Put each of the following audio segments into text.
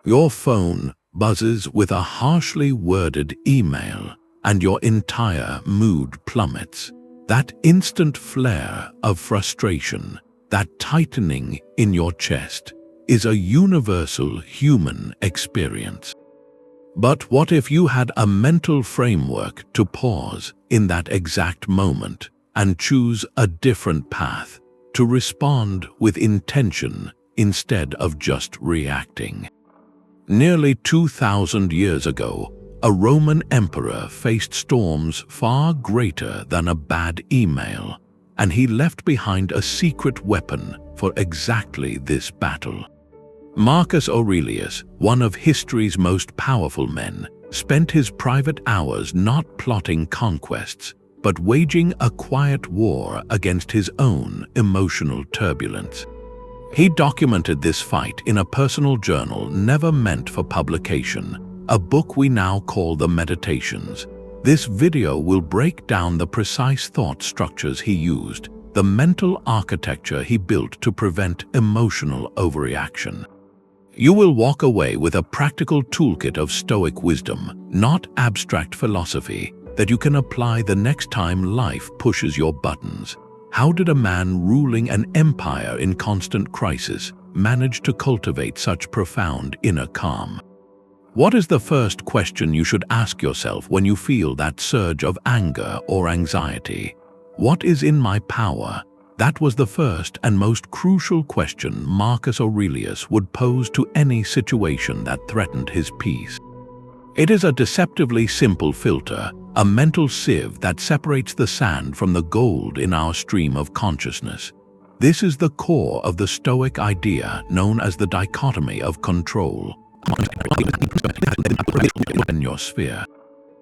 Your phone buzzes with a harshly worded email, and your entire mood plummets. That instant flare of frustration, that tightening in your chest, is a universal human experience. But what if you had a mental framework to pause in that exact moment and choose a different path, to respond with intention instead of just reacting? Nearly 2,000 years ago, a Roman emperor faced storms far greater than a bad email, and he left behind a secret weapon for exactly this battle. Marcus Aurelius, one of history's most powerful men, spent his private hours not plotting conquests, but waging a quiet war against his own emotional turbulence. He documented this fight in a personal journal never meant for publication, a book we now call the Meditations. This video will break down the precise thought structures he used, the mental architecture he built to prevent emotional overreaction. You will walk away with a practical toolkit of Stoic wisdom, not abstract philosophy, that you can apply the next time life pushes your buttons. How did a man ruling an empire in constant crisis manage to cultivate such profound inner calm? What is the first question you should ask yourself when you feel that surge of anger or anxiety? What is in my power? That was the first and most crucial question Marcus Aurelius would pose to any situation that threatened his peace. It is a deceptively simple filter, a mental sieve that separates the sand from the gold in our stream of consciousness. This is the core of the Stoic idea known as the Dichotomy of Control. In your sphere.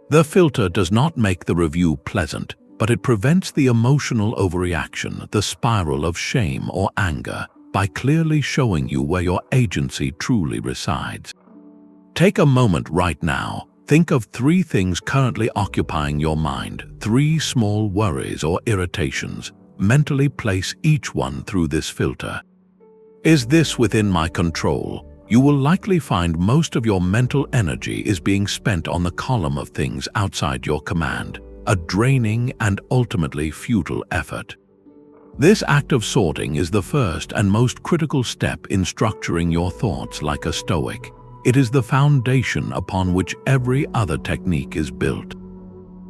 The filter does not make the review pleasant, but it prevents the emotional overreaction, the spiral of shame or anger, by clearly showing you where your agency truly resides. Take a moment right now. Think of 3 things currently occupying your mind, 3 small worries or irritations. Mentally place each one through this filter. Is this within my control? You will likely find most of your mental energy is being spent on the column of things outside your command, a draining and ultimately futile effort. This act of sorting is the first and most critical step in structuring your thoughts like a Stoic. It is the foundation upon which every other technique is built.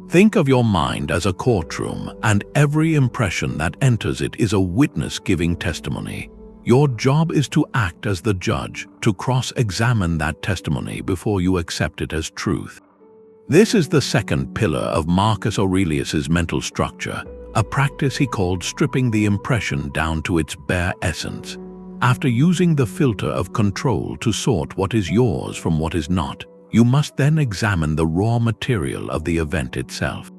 Think of your mind as a courtroom, and every impression that enters it is a witness giving testimony. Your job is to act as the judge, to cross-examine that testimony before you accept it as truth. This is the second pillar of Marcus Aurelius's mental structure, a practice he called stripping the impression down to its bare essence. After using the filter of control to sort what is yours from what is not, you must then examine the raw material of the event itself.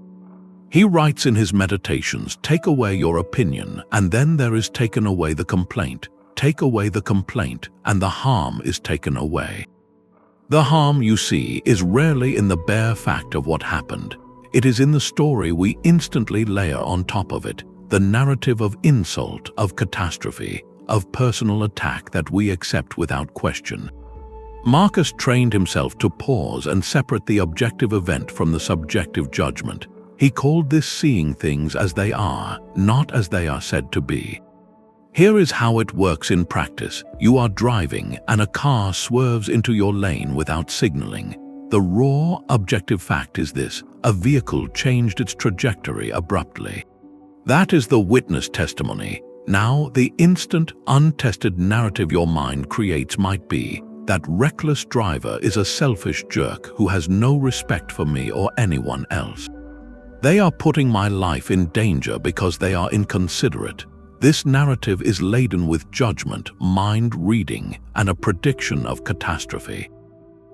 He writes in his Meditations, take away your opinion, and then there is taken away the complaint. Take away the complaint, and the harm is taken away. The harm, you see, is rarely in the bare fact of what happened. It is in the story we instantly layer on top of it, the narrative of insult, of catastrophe, of personal attack that we accept without question. Marcus trained himself to pause and separate the objective event from the subjective judgment. He called this seeing things as they are, not as they are said to be. Here is how it works in practice. You are driving and a car swerves into your lane without signaling. The raw, objective fact is this: a vehicle changed its trajectory abruptly. That is the witness testimony. Now, the instant, untested narrative your mind creates might be, that reckless driver is a selfish jerk who has no respect for me or anyone else. They are putting my life in danger because they are inconsiderate. This narrative is laden with judgment, mind reading, and a prediction of catastrophe.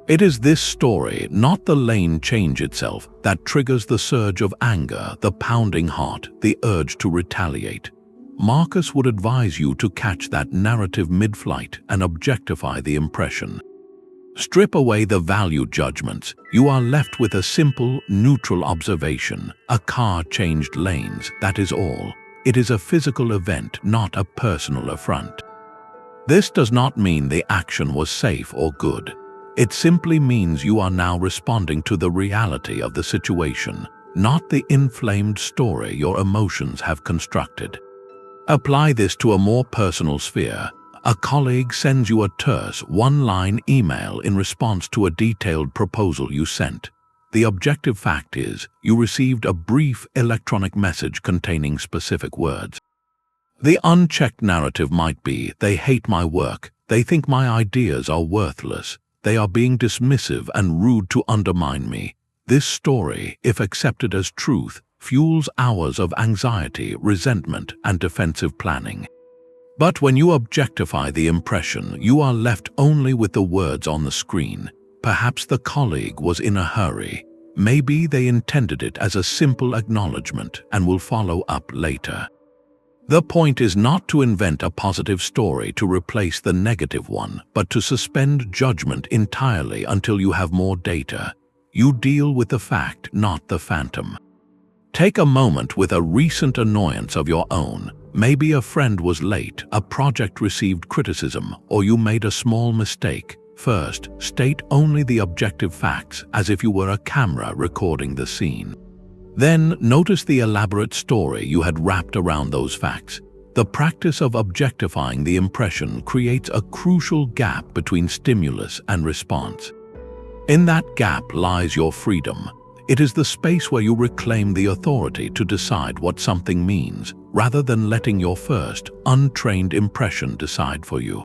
It is this story, not the lane change itself, that triggers the surge of anger, the pounding heart, the urge to retaliate. Marcus would advise you to catch that narrative mid-flight and objectify the impression. Strip away the value judgments. You are left with a simple, neutral observation. A car changed lanes, that is all. It is a physical event, not a personal affront. This does not mean the action was safe or good. It simply means you are now responding to the reality of the situation, not the inflamed story your emotions have constructed. Apply this to a more personal sphere. A colleague sends you a terse, one-line email in response to a detailed proposal you sent. The objective fact is, you received a brief electronic message containing specific words. The unchecked narrative might be, they hate my work, they think my ideas are worthless, they are being dismissive and rude to undermine me. This story, if accepted as truth, fuels hours of anxiety, resentment, and defensive planning. But when you objectify the impression, you are left only with the words on the screen. Perhaps the colleague was in a hurry. Maybe they intended it as a simple acknowledgement and will follow up later. The point is not to invent a positive story to replace the negative one, but to suspend judgment entirely until you have more data. You deal with the fact, not the phantom. Take a moment with a recent annoyance of your own. Maybe a friend was late, a project received criticism, or you made a small mistake. First, state only the objective facts as if you were a camera recording the scene. Then, notice the elaborate story you had wrapped around those facts. The practice of objectifying the impression creates a crucial gap between stimulus and response. In that gap lies your freedom. It is the space where you reclaim the authority to decide what something means, rather than letting your first, untrained impression decide for you.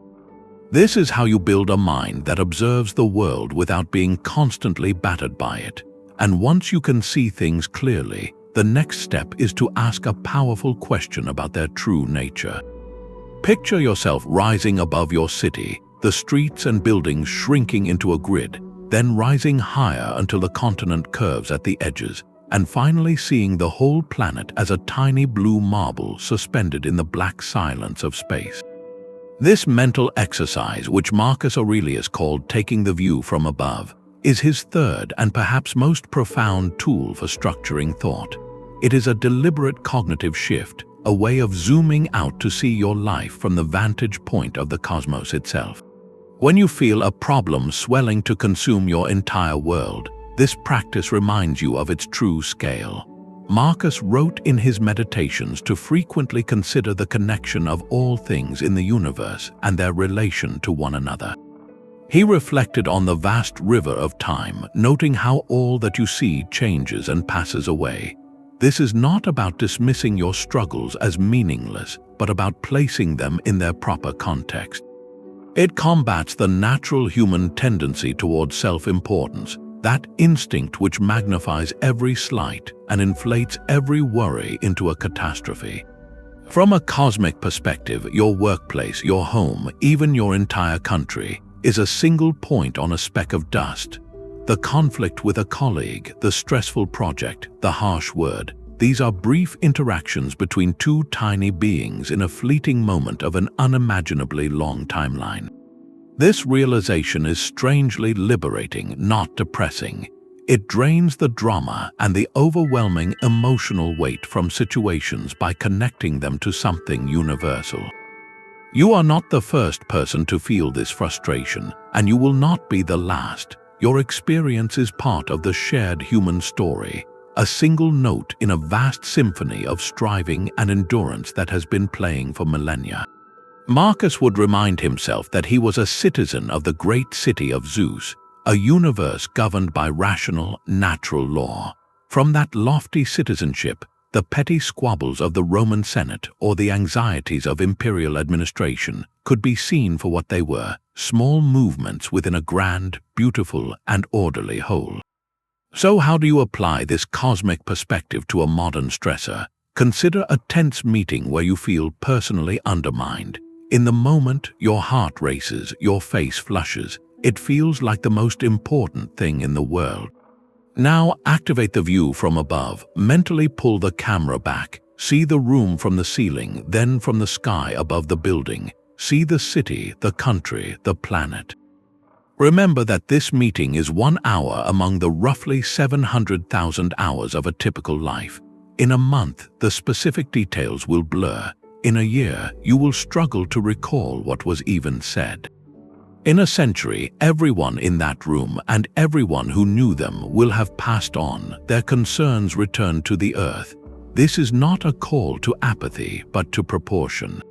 This is how you build a mind that observes the world without being constantly battered by it. And once you can see things clearly, the next step is to ask a powerful question about their true nature. Picture yourself rising above your city, the streets and buildings shrinking into a grid, then rising higher until the continent curves at the edges, and finally seeing the whole planet as a tiny blue marble suspended in the black silence of space. This mental exercise, which Marcus Aurelius called taking the view from above, is his third and perhaps most profound tool for structuring thought. It is a deliberate cognitive shift, a way of zooming out to see your life from the vantage point of the cosmos itself. When you feel a problem swelling to consume your entire world, this practice reminds you of its true scale. Marcus wrote in his meditations to frequently consider the connection of all things in the universe and their relation to one another. He reflected on the vast river of time, noting how all that you see changes and passes away. This is not about dismissing your struggles as meaningless, but about placing them in their proper context. It combats the natural human tendency towards self-importance, that instinct which magnifies every slight and inflates every worry into a catastrophe. From a cosmic perspective, your workplace, your home, even your entire country, is a single point on a speck of dust. The conflict with a colleague, the stressful project, the harsh word, these are brief interactions between two tiny beings in a fleeting moment of an unimaginably long timeline. This realization is strangely liberating, not depressing. It drains the drama and the overwhelming emotional weight from situations by connecting them to something universal. You are not the first person to feel this frustration, and you will not be the last. Your experience is part of the shared human story, a single note in a vast symphony of striving and endurance that has been playing for millennia. Marcus would remind himself that he was a citizen of the great city of Zeus, a universe governed by rational, natural law. From that lofty citizenship, the petty squabbles of the Roman Senate or the anxieties of imperial administration could be seen for what they were, small movements within a grand, beautiful, and orderly whole. So how do you apply this cosmic perspective to a modern stressor? Consider a tense meeting where you feel personally undermined. In the moment, your heart races, your face flushes. It feels like the most important thing in the world. Now activate the view from above. Mentally pull the camera back. See the room from the ceiling, then from the sky above the building. See the city, the country, the planet. Remember that this meeting is 1 hour among the roughly 700,000 hours of a typical life. In a month, the specific details will blur. In a year, you will struggle to recall what was even said. In a century, everyone in that room and everyone who knew them will have passed on, their concerns returned to the earth. This is not a call to apathy, but to proportion.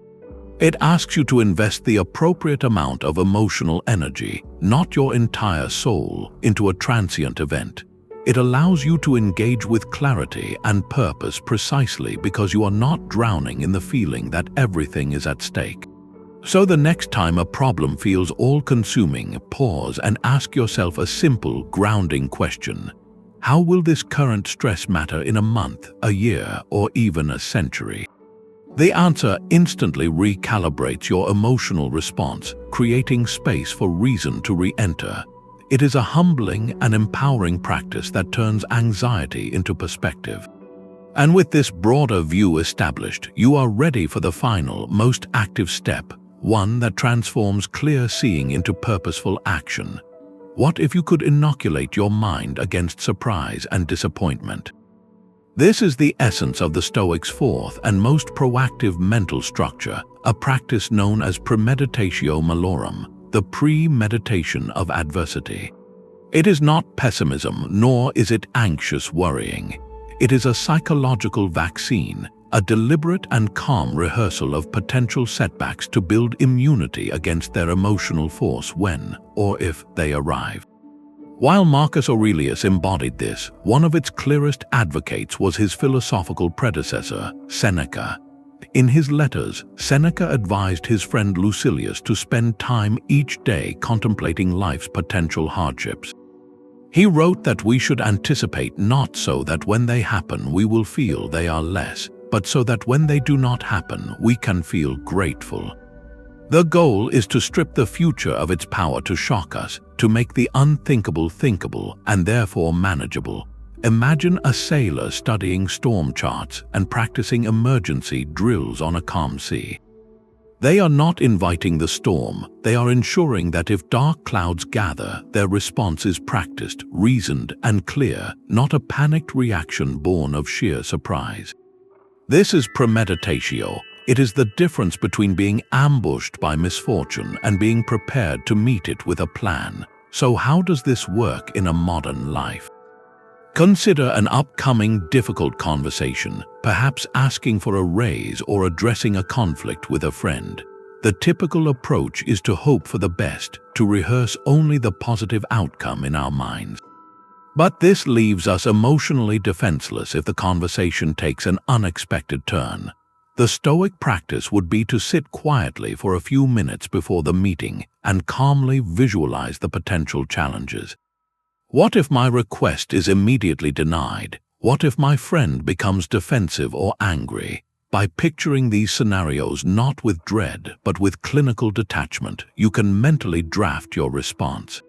It asks you to invest the appropriate amount of emotional energy, not your entire soul, into a transient event. It allows you to engage with clarity and purpose precisely because you are not drowning in the feeling that everything is at stake. So the next time a problem feels all-consuming, pause and ask yourself a simple, grounding question. How will this current stress matter in a month, a year, or even a century? The answer instantly recalibrates your emotional response, creating space for reason to re-enter. It is a humbling and empowering practice that turns anxiety into perspective. And with this broader view established, you are ready for the final, most active step, one that transforms clear seeing into purposeful action. What if you could inoculate your mind against surprise and disappointment? This is the essence of the Stoics' fourth and most proactive mental structure, a practice known as Premeditatio Malorum, the premeditation of adversity. It is not pessimism, nor is it anxious worrying. It is a psychological vaccine, a deliberate and calm rehearsal of potential setbacks to build immunity against their emotional force when, or if, they arrive. While Marcus Aurelius embodied this, one of its clearest advocates was his philosophical predecessor, Seneca. In his letters, Seneca advised his friend Lucilius to spend time each day contemplating life's potential hardships. He wrote that we should anticipate not so that when they happen we will feel they are less, but so that when they do not happen we can feel grateful. The goal is to strip the future of its power to shock us, to make the unthinkable thinkable and therefore manageable. Imagine a sailor studying storm charts and practicing emergency drills on a calm sea. They are not inviting the storm, they are ensuring that if dark clouds gather, their response is practiced, reasoned, and clear, not a panicked reaction born of sheer surprise. This is premeditatio. It is the difference between being ambushed by misfortune and being prepared to meet it with a plan. So how does this work in a modern life? Consider an upcoming difficult conversation, perhaps asking for a raise or addressing a conflict with a friend. The typical approach is to hope for the best, to rehearse only the positive outcome in our minds. But this leaves us emotionally defenseless if the conversation takes an unexpected turn. The Stoic practice would be to sit quietly for a few minutes before the meeting and calmly visualize the potential challenges. What if my request is immediately denied? What if my friend becomes defensive or angry? By picturing these scenarios not with dread but with clinical detachment, you can mentally draft your response.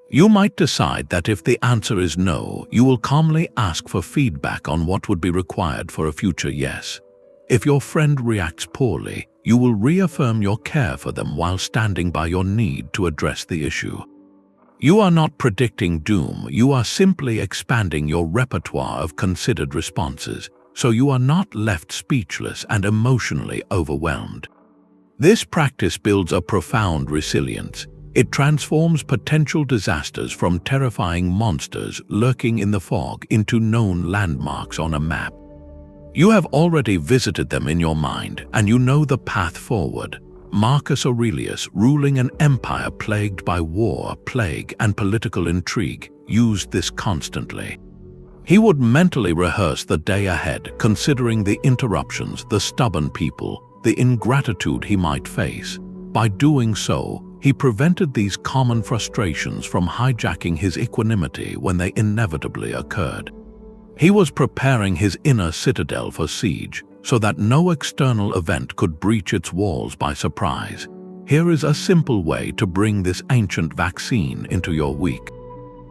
You might decide that if the answer is no, you will calmly ask for feedback on what would be required for a future yes. If your friend reacts poorly, you will reaffirm your care for them while standing by your need to address the issue. You are not predicting doom, you are simply expanding your repertoire of considered responses, so you are not left speechless and emotionally overwhelmed. This practice builds a profound resilience. It transforms potential disasters from terrifying monsters lurking in the fog into known landmarks on a map. You have already visited them in your mind, and you know the path forward. Marcus Aurelius, ruling an empire plagued by war, plague, and political intrigue, used this constantly. He would mentally rehearse the day ahead, considering the interruptions, the stubborn people, the ingratitude he might face. By doing so, he prevented these common frustrations from hijacking his equanimity when they inevitably occurred. He was preparing his inner citadel for siege, so that no external event could breach its walls by surprise. Here is a simple way to bring this ancient vaccine into your week.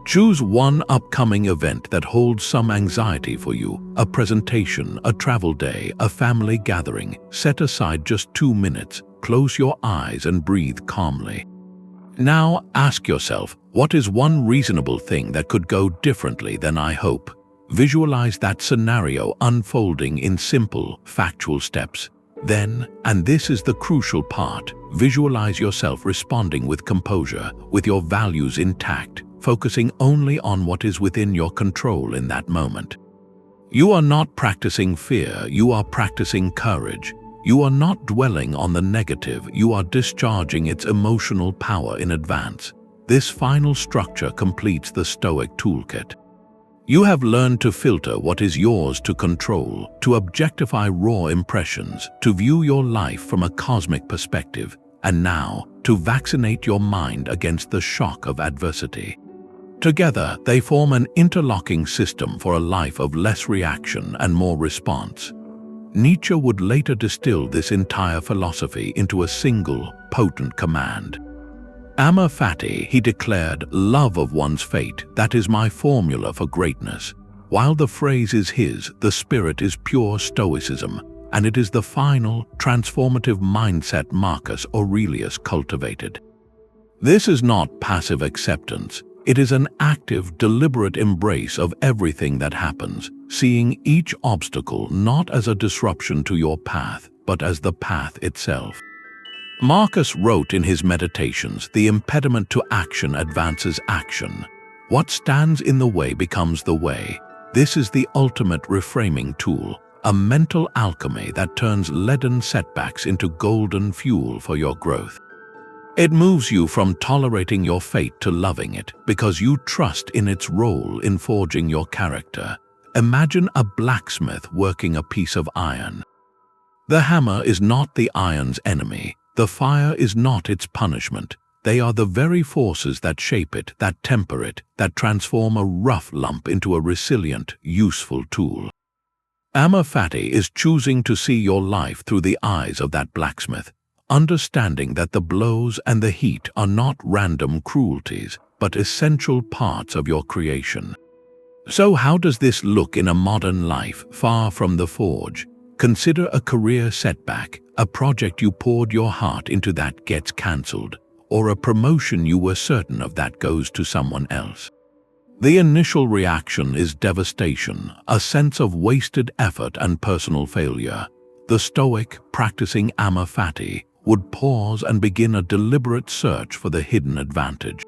Choose one upcoming event that holds some anxiety for you, a presentation, a travel day, a family gathering. Set aside just 2 minutes, close your eyes and breathe calmly. Now ask yourself, what is one reasonable thing that could go differently than I hope? Visualize that scenario unfolding in simple, factual steps. Then, and this is the crucial part, visualize yourself responding with composure, with your values intact, focusing only on what is within your control in that moment. You are not practicing fear, you are practicing courage. You are not dwelling on the negative, you are discharging its emotional power in advance. This final structure completes the Stoic toolkit. You have learned to filter what is yours to control, to objectify raw impressions, to view your life from a cosmic perspective, and now to vaccinate your mind against the shock of adversity. Together, they form an interlocking system for a life of less reaction and more response. Nietzsche would later distill this entire philosophy into a single, potent command. Amor Fati, he declared, love of one's fate, that is my formula for greatness. While the phrase is his, the spirit is pure stoicism, and it is the final, transformative mindset Marcus Aurelius cultivated. This is not passive acceptance. It is an active, deliberate embrace of everything that happens, seeing each obstacle not as a disruption to your path, but as the path itself. Marcus wrote in his Meditations, the impediment to action advances action. What stands in the way becomes the way. This is the ultimate reframing tool, a mental alchemy that turns leaden setbacks into golden fuel for your growth. It moves you from tolerating your fate to loving it because you trust in its role in forging your character. Imagine a blacksmith working a piece of iron. The hammer is not the iron's enemy. The fire is not its punishment. They are the very forces that shape it, that temper it, that transform a rough lump into a resilient, useful tool. Amor Fati is choosing to see your life through the eyes of that blacksmith, understanding that the blows and the heat are not random cruelties, but essential parts of your creation. So how does this look in a modern life far from the forge? Consider a career setback, a project you poured your heart into that gets cancelled, or a promotion you were certain of that goes to someone else. The initial reaction is devastation, a sense of wasted effort and personal failure. The Stoic, practicing Amor Fati, would pause and begin a deliberate search for the hidden advantage.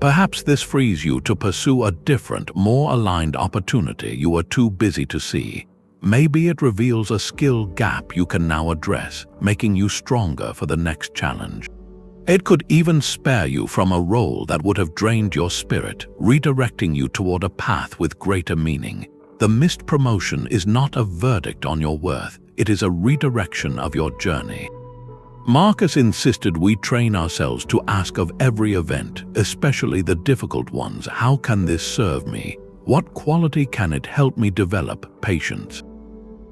Perhaps this frees you to pursue a different, more aligned opportunity you were too busy to see. Maybe it reveals a skill gap you can now address, making you stronger for the next challenge. It could even spare you from a role that would have drained your spirit, redirecting you toward a path with greater meaning. The missed promotion is not a verdict on your worth, it is a redirection of your journey. Marcus insisted we train ourselves to ask of every event, especially the difficult ones, how can this serve me? What quality can it help me develop? Patience,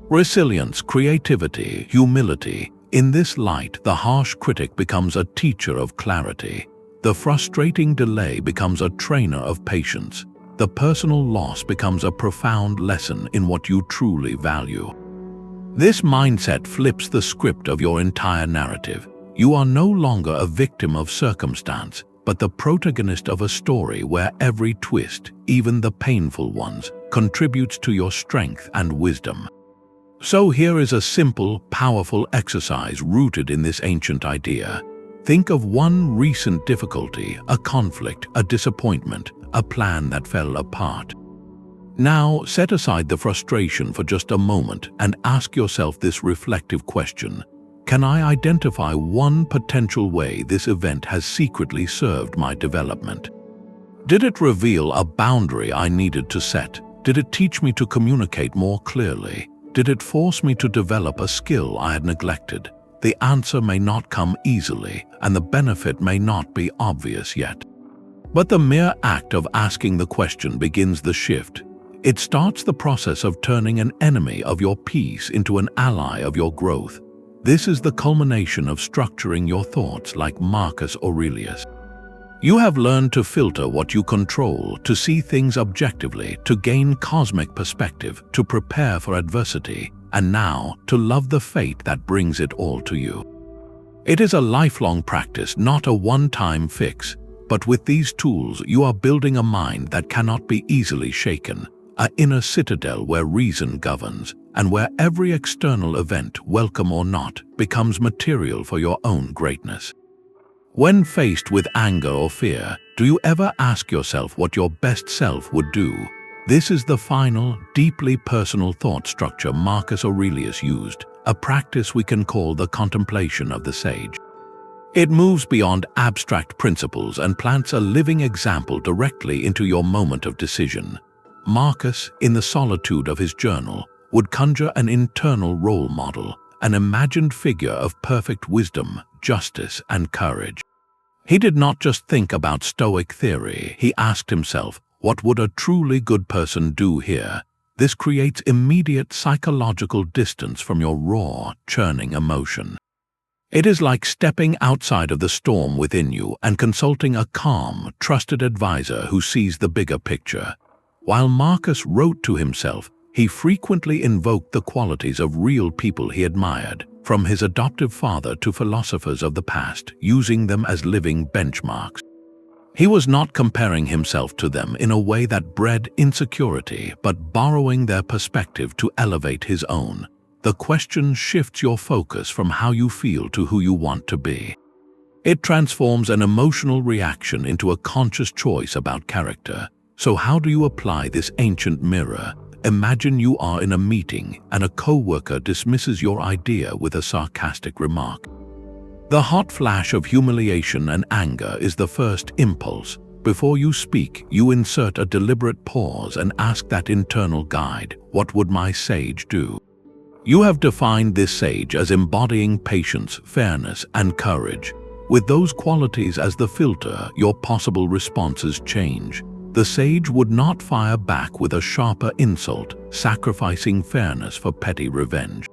resilience, creativity, humility. In this light, the harsh critic becomes a teacher of clarity. The frustrating delay becomes a trainer of patience. The personal loss becomes a profound lesson in what you truly value. This mindset flips the script of your entire narrative. You are no longer a victim of circumstance, but the protagonist of a story where every twist, even the painful ones, contributes to your strength and wisdom. So here is a simple, powerful exercise rooted in this ancient idea. Think of one recent difficulty, a conflict, a disappointment, a plan that fell apart. Now, set aside the frustration for just a moment and ask yourself this reflective question. Can I identify one potential way this event has secretly served my development? Did it reveal a boundary I needed to set? Did it teach me to communicate more clearly? Did it force me to develop a skill I had neglected? The answer may not come easily, and the benefit may not be obvious yet. But the mere act of asking the question begins the shift. It starts the process of turning an enemy of your peace into an ally of your growth. This is the culmination of structuring your thoughts like Marcus Aurelius. You have learned to filter what you control, to see things objectively, to gain cosmic perspective, to prepare for adversity, and now to love the fate that brings it all to you. It is a lifelong practice, not a one-time fix, but with these tools you are building a mind that cannot be easily shaken, an inner citadel where reason governs, and where every external event, welcome or not, becomes material for your own greatness. When faced with anger or fear, do you ever ask yourself what your best self would do? This is the final, deeply personal thought structure Marcus Aurelius used, a practice we can call the contemplation of the sage. It moves beyond abstract principles and plants a living example directly into your moment of decision. Marcus, in the solitude of his journal, would conjure an internal role model, an imagined figure of perfect wisdom, justice, and courage. He did not just think about Stoic theory, he asked himself, what would a truly good person do here? This creates immediate psychological distance from your raw, churning emotion. It is like stepping outside of the storm within you and consulting a calm, trusted advisor who sees the bigger picture. While Marcus wrote to himself, he frequently invoked the qualities of real people he admired, from his adoptive father to philosophers of the past, using them as living benchmarks. He was not comparing himself to them in a way that bred insecurity, but borrowing their perspective to elevate his own. The question shifts your focus from how you feel to who you want to be. It transforms an emotional reaction into a conscious choice about character. So how do you apply this ancient mirror? Imagine you are in a meeting and a co-worker dismisses your idea with a sarcastic remark. The hot flash of humiliation and anger is the first impulse. Before you speak, you insert a deliberate pause and ask that internal guide, what would my sage do? You have defined this sage as embodying patience, fairness, and courage. With those qualities as the filter, your possible responses change. The sage would not fire back with a sharper insult, sacrificing fairness for petty revenge.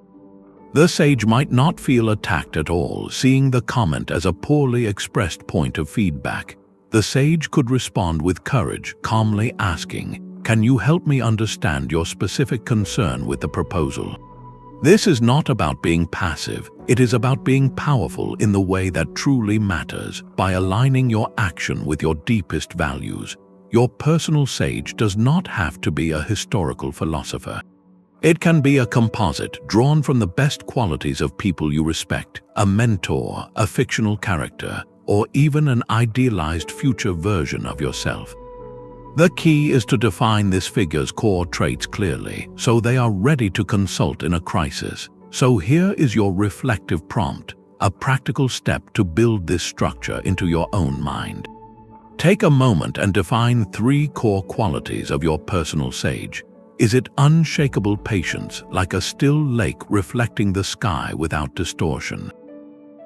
The sage might not feel attacked at all, seeing the comment as a poorly expressed point of feedback. The sage could respond with courage, calmly asking, "Can you help me understand your specific concern with the proposal?" This is not about being passive, it is about being powerful in the way that truly matters, by aligning your action with your deepest values. Your personal sage does not have to be a historical philosopher. It can be a composite drawn from the best qualities of people you respect, a mentor, a fictional character, or even an idealized future version of yourself. The key is to define this figure's core traits clearly, so they are ready to consult in a crisis. So here is your reflective prompt, a practical step to build this structure into your own mind. Take a moment and define 3 core qualities of your personal sage. Is it unshakable patience, like a still lake reflecting the sky without distortion?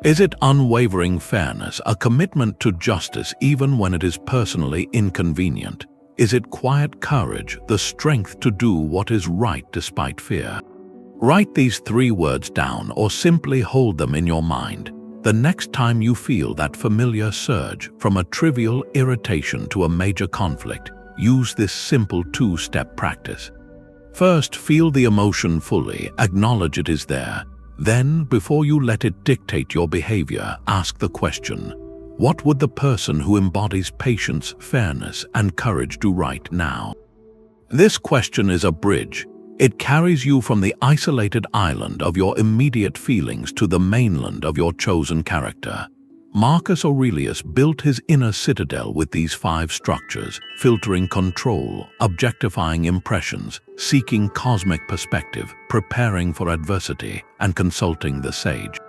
Is it unwavering fairness, a commitment to justice even when it is personally inconvenient? Is it quiet courage, the strength to do what is right despite fear? Write these 3 words down or simply hold them in your mind. The next time you feel that familiar surge, from a trivial irritation to a major conflict, use this simple 2-step practice. First, feel the emotion fully, acknowledge it is there. Then, before you let it dictate your behavior, ask the question, what would the person who embodies patience, fairness, and courage do right now? This question is a bridge. It carries you from the isolated island of your immediate feelings to the mainland of your chosen character. Marcus Aurelius built his inner citadel with these 5 structures, filtering control, objectifying impressions, seeking cosmic perspective, preparing for adversity, and consulting the sage.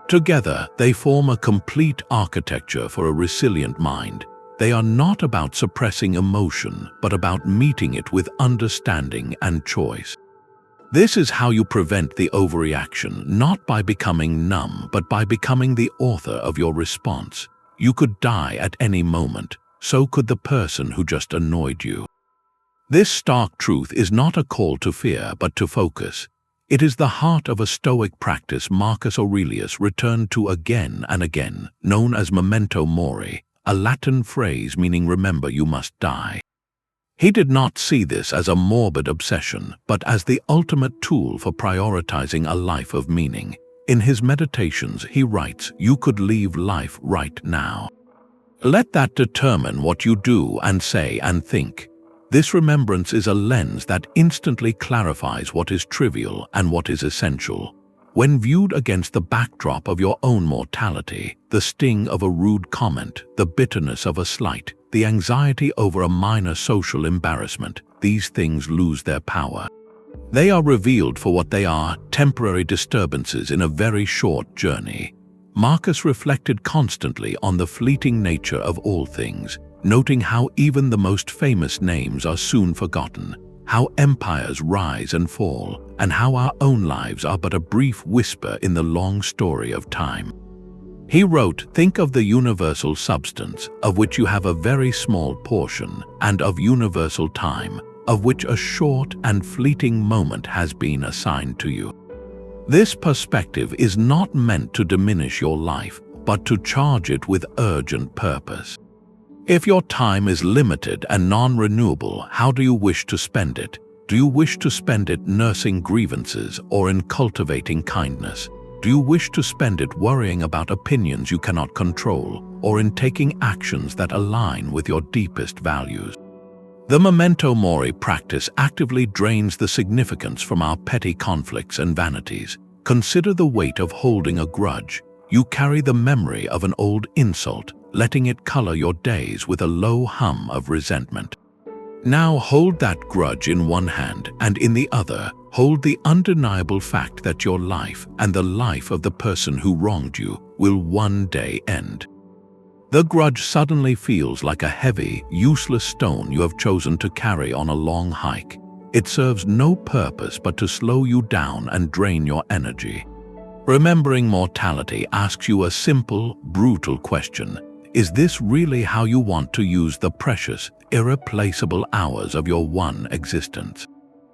Together, they form a complete architecture for a resilient mind. They are not about suppressing emotion, but about meeting it with understanding and choice. This is how you prevent the overreaction, not by becoming numb, but by becoming the author of your response. You could die at any moment, so could the person who just annoyed you. This stark truth is not a call to fear, but to focus. It is the heart of a Stoic practice Marcus Aurelius returned to again and again, known as Memento Mori, a Latin phrase meaning remember you must die. He did not see this as a morbid obsession, but as the ultimate tool for prioritizing a life of meaning. In his meditations, he writes, "You could leave life right now. Let that determine what you do and say and think." This remembrance is a lens that instantly clarifies what is trivial and what is essential. When viewed against the backdrop of your own mortality, the sting of a rude comment, the bitterness of a slight, the anxiety over a minor social embarrassment, these things lose their power. They are revealed for what they are, temporary disturbances in a very short journey. Marcus reflected constantly on the fleeting nature of all things, noting how even the most famous names are soon forgotten, how empires rise and fall, and how our own lives are but a brief whisper in the long story of time. He wrote, "Think of the universal substance, of which you have a very small portion, and of universal time, of which a short and fleeting moment has been assigned to you." This perspective is not meant to diminish your life, but to charge it with urgent purpose. If your time is limited and non-renewable, how do you wish to spend it? Do you wish to spend it nursing grievances or in cultivating kindness? Do you wish to spend it worrying about opinions you cannot control, or in taking actions that align with your deepest values? The Memento Mori practice actively drains the significance from our petty conflicts and vanities. Consider the weight of holding a grudge. You carry the memory of an old insult, letting it color your days with a low hum of resentment. Now hold that grudge in one hand, and in the other, hold the undeniable fact that your life and the life of the person who wronged you will one day end. The grudge suddenly feels like a heavy, useless stone you have chosen to carry on a long hike. It serves no purpose but to slow you down and drain your energy. Remembering mortality asks you a simple, brutal question. Is this really how you want to use the precious, irreplaceable hours of your one existence?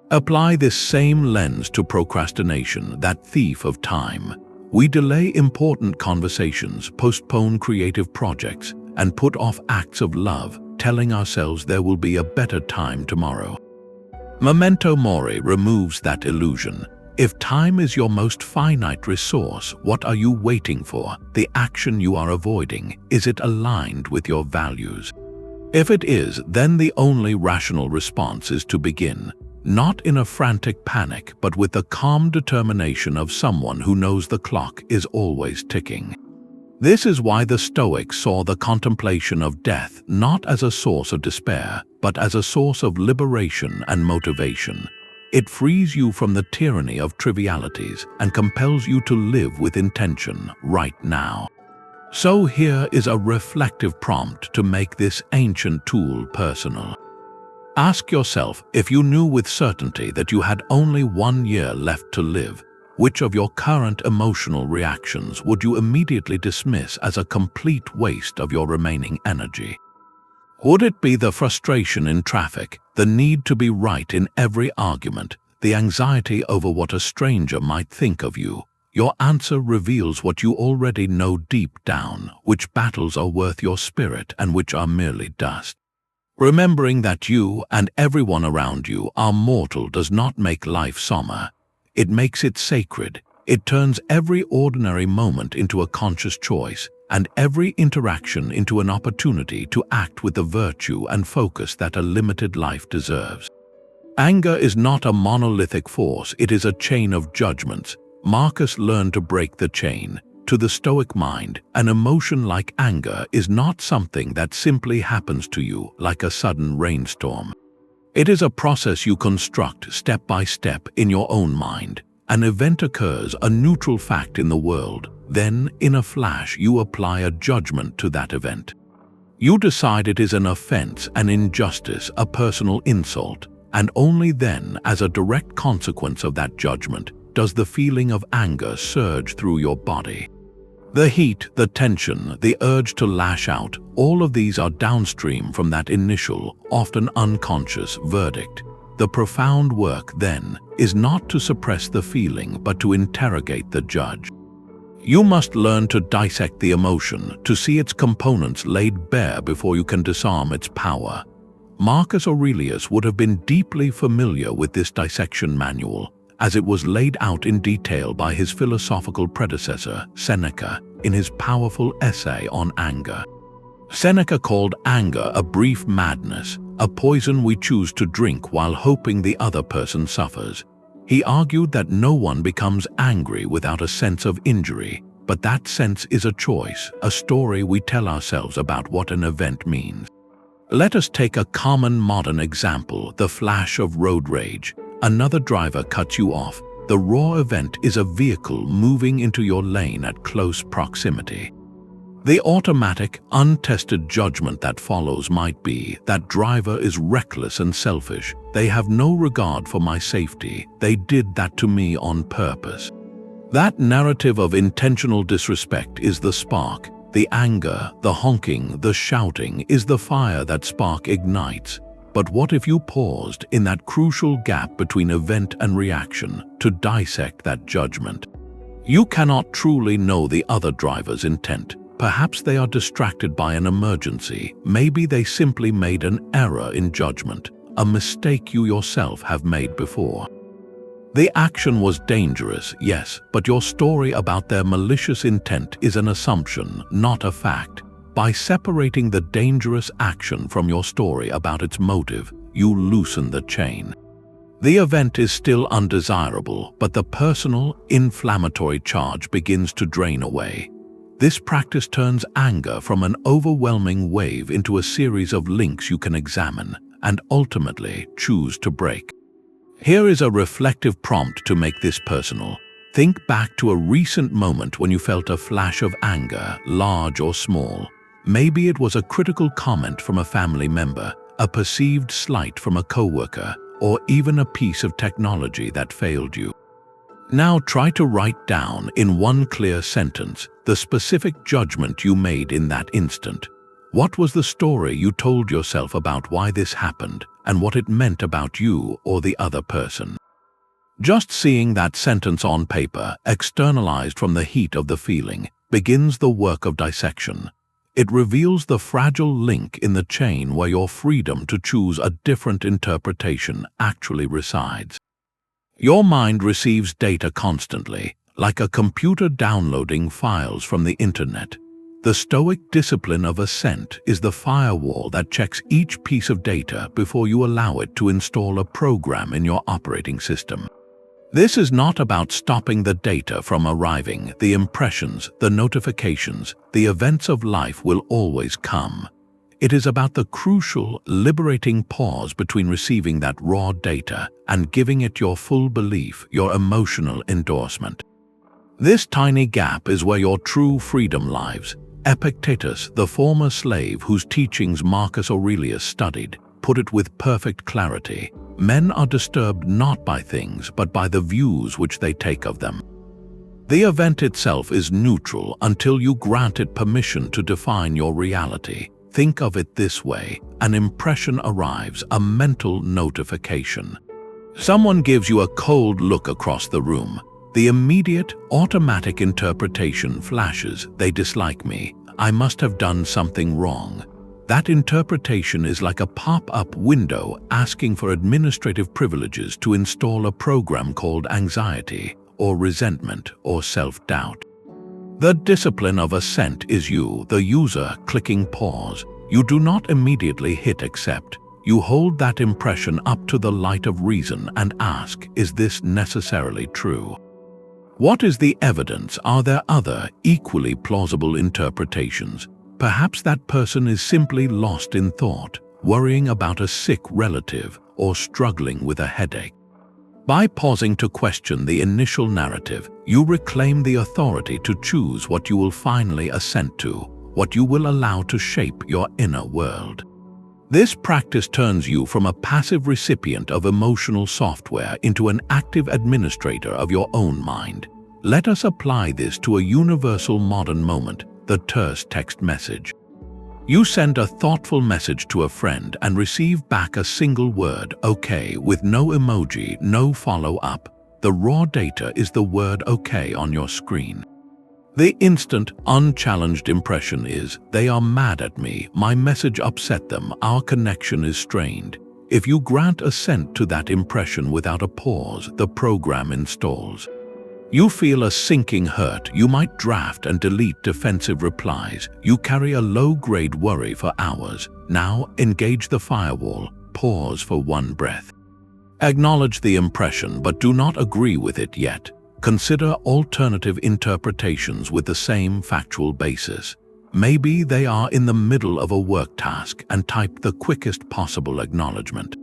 Apply this same lens to procrastination, that thief of time. We delay important conversations, postpone creative projects, and put off acts of love, telling ourselves there will be a better time tomorrow. Memento Mori removes that illusion. If time is your most finite resource, what are you waiting for? The action you are avoiding, is it aligned with your values? If it is, then the only rational response is to begin, not in a frantic panic, but with the calm determination of someone who knows the clock is always ticking. This is why the Stoics saw the contemplation of death not as a source of despair, but as a source of liberation and motivation. It frees you from the tyranny of trivialities and compels you to live with intention right now. So here is a reflective prompt to make this ancient tool personal. Ask yourself, if you knew with certainty that you had only 1 year left to live, which of your current emotional reactions would you immediately dismiss as a complete waste of your remaining energy? Would it be the frustration in traffic, the need to be right in every argument, the anxiety over what a stranger might think of you? Your answer reveals what you already know deep down, which battles are worth your spirit and which are merely dust. Remembering that you and everyone around you are mortal does not make life somber. It makes it sacred. It turns every ordinary moment into a conscious choice, and every interaction into an opportunity to act with the virtue and focus that a limited life deserves. Anger is not a monolithic force, it is a chain of judgments. Marcus learned to break the chain. To the Stoic mind, an emotion like anger is not something that simply happens to you like a sudden rainstorm. It is a process you construct step by step in your own mind. An event occurs, a neutral fact in the world. Then, in a flash, you apply a judgment to that event. You decide it is an offense, an injustice, a personal insult, and only then, as a direct consequence of that judgment, does the feeling of anger surge through your body. The heat, the tension, the urge to lash out, all of these are downstream from that initial, often unconscious verdict. The profound work, then, is not to suppress the feeling but to interrogate the judge. You must learn to dissect the emotion, to see its components laid bare before you can disarm its power. Marcus Aurelius would have been deeply familiar with this dissection manual, as it was laid out in detail by his philosophical predecessor, Seneca, in his powerful essay on anger. Seneca called anger a brief madness, a poison we choose to drink while hoping the other person suffers. He argued that no one becomes angry without a sense of injury, but that sense is a choice, a story we tell ourselves about what an event means. Let us take a common modern example, the flash of road rage. Another driver cuts you off. The raw event is a vehicle moving into your lane at close proximity. The automatic, untested judgment that follows might be, that driver is reckless and selfish. They have no regard for my safety. They did that to me on purpose. That narrative of intentional disrespect is the spark. The anger, the honking, the shouting is the fire that spark ignites. But what if you paused in that crucial gap between event and reaction to dissect that judgment? You cannot truly know the other driver's intent. Perhaps they are distracted by an emergency. Maybe they simply made an error in judgment, a mistake you yourself have made before. The action was dangerous, yes, but your story about their malicious intent is an assumption, not a fact. By separating the dangerous action from your story about its motive, you loosen the chain. The event is still undesirable, but the personal, inflammatory charge begins to drain away. This practice turns anger from an overwhelming wave into a series of links you can examine and ultimately choose to break. Here is a reflective prompt to make this personal. Think back to a recent moment when you felt a flash of anger, large or small. Maybe it was a critical comment from a family member, a perceived slight from a coworker, or even a piece of technology that failed you. Now try to write down in one clear sentence the specific judgment you made in that instant. What was the story you told yourself about why this happened and what it meant about you or the other person? Just seeing that sentence on paper, externalized from the heat of the feeling, begins the work of dissection. It reveals the fragile link in the chain where your freedom to choose a different interpretation actually resides. Your mind receives data constantly, like a computer downloading files from the internet. The Stoic discipline of assent is the firewall that checks each piece of data before you allow it to install a program in your operating system. This is not about stopping the data from arriving. The impressions, the notifications, the events of life will always come. It is about the crucial, liberating pause between receiving that raw data and giving it your full belief, your emotional endorsement. This tiny gap is where your true freedom lies. Epictetus, the former slave whose teachings Marcus Aurelius studied, put it with perfect clarity. Men are disturbed not by things, but by the views which they take of them. The event itself is neutral until you grant it permission to define your reality. Think of it this way: an impression arrives, a mental notification. Someone gives you a cold look across the room. The immediate, automatic interpretation flashes: they dislike me. I must have done something wrong. That interpretation is like a pop-up window asking for administrative privileges to install a program called anxiety, or resentment, or self-doubt. The discipline of assent is you, the user, clicking pause. You do not immediately hit accept. You hold that impression up to the light of reason and ask, is this necessarily true? What is the evidence? Are there other, equally plausible interpretations? Perhaps that person is simply lost in thought, worrying about a sick relative or struggling with a headache. By pausing to question the initial narrative, you reclaim the authority to choose what you will finally assent to, what you will allow to shape your inner world. This practice turns you from a passive recipient of emotional software into an active administrator of your own mind. Let us apply this to a universal modern moment, the terse text message. You send a thoughtful message to a friend and receive back a single word, okay, with no emoji, no follow-up. The raw data is the word okay on your screen. The instant, unchallenged impression is, they are mad at me, my message upset them, our connection is strained. If you grant assent to that impression without a pause, the program installs. You feel a sinking hurt. You might draft and delete defensive replies. You carry a low-grade worry for hours. Now engage the firewall. Pause for one breath. Acknowledge the impression, but do not agree with it yet. Consider alternative interpretations with the same factual basis. Maybe they are in the middle of a work task and type the quickest possible acknowledgement.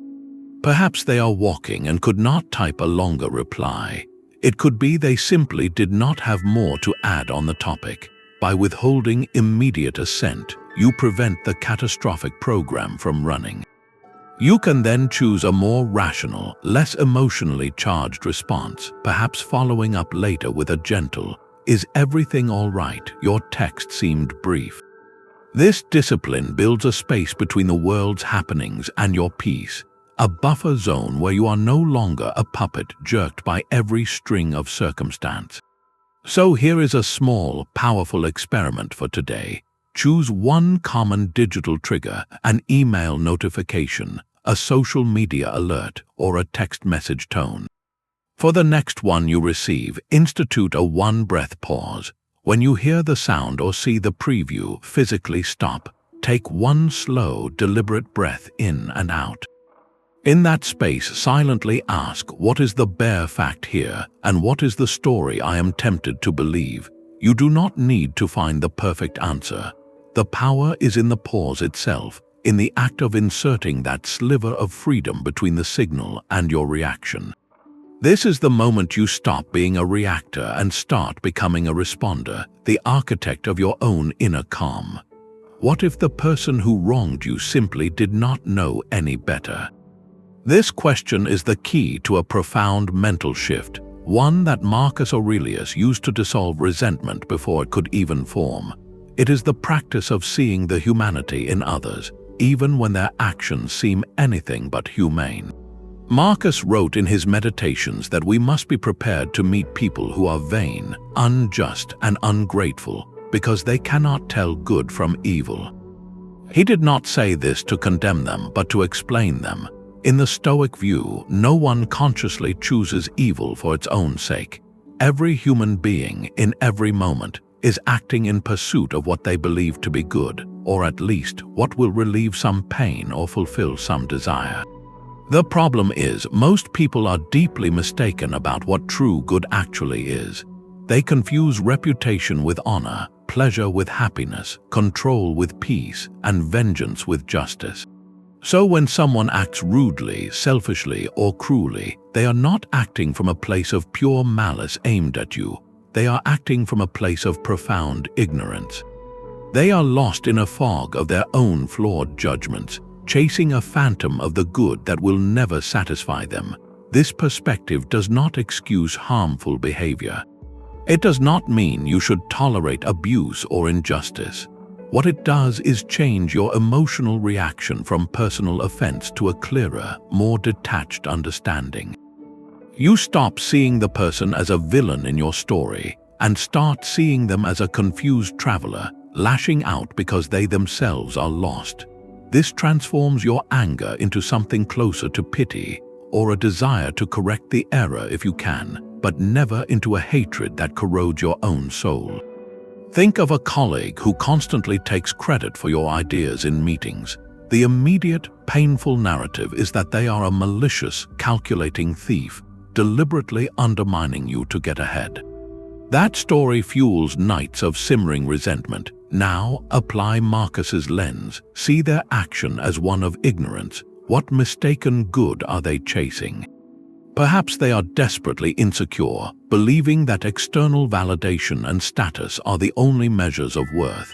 Perhaps they are walking and could not type a longer reply. It could be they simply did not have more to add on the topic. By withholding immediate assent, you prevent the catastrophic program from running. You can then choose a more rational, less emotionally charged response, perhaps following up later with a gentle, "Is everything all right? Your text seemed brief." This discipline builds a space between the world's happenings and your peace, a buffer zone where you are no longer a puppet jerked by every string of circumstance. So here is a small, powerful experiment for today. Choose one common digital trigger, an email notification, a social media alert, or a text message tone. For the next one you receive, institute a one-breath pause. When you hear the sound or see the preview, physically stop. Take one slow, deliberate breath in and out. In that space, silently ask, what is the bare fact here, and what is the story I am tempted to believe? You do not need to find the perfect answer. The power is in the pause itself, in the act of inserting that sliver of freedom between the signal and your reaction. This is the moment you stop being a reactor and start becoming a responder, the architect of your own inner calm. What if the person who wronged you simply did not know any better? This question is the key to a profound mental shift, one that Marcus Aurelius used to dissolve resentment before it could even form. It is the practice of seeing the humanity in others, even when their actions seem anything but humane. Marcus wrote in his Meditations that we must be prepared to meet people who are vain, unjust, and ungrateful, because they cannot tell good from evil. He did not say this to condemn them, but to explain them. In the Stoic view, no one consciously chooses evil for its own sake. Every human being, in every moment, is acting in pursuit of what they believe to be good, or at least what will relieve some pain or fulfill some desire. The problem is, most people are deeply mistaken about what true good actually is. They confuse reputation with honor, pleasure with happiness, control with peace, and vengeance with justice. So when someone acts rudely, selfishly, or cruelly, they are not acting from a place of pure malice aimed at you. They are acting from a place of profound ignorance. They are lost in a fog of their own flawed judgments, chasing a phantom of the good that will never satisfy them. This perspective does not excuse harmful behavior. It does not mean you should tolerate abuse or injustice. What it does is change your emotional reaction from personal offense to a clearer, more detached understanding. You stop seeing the person as a villain in your story and start seeing them as a confused traveler, lashing out because they themselves are lost. This transforms your anger into something closer to pity, or a desire to correct the error if you can, but never into a hatred that corrodes your own soul. Think of a colleague who constantly takes credit for your ideas in meetings. The immediate, painful narrative is that they are a malicious, calculating thief, deliberately undermining you to get ahead. That story fuels nights of simmering resentment. Now apply Marcus's lens. See their action as one of ignorance. What mistaken good are they chasing? Perhaps they are desperately insecure, believing that external validation and status are the only measures of worth.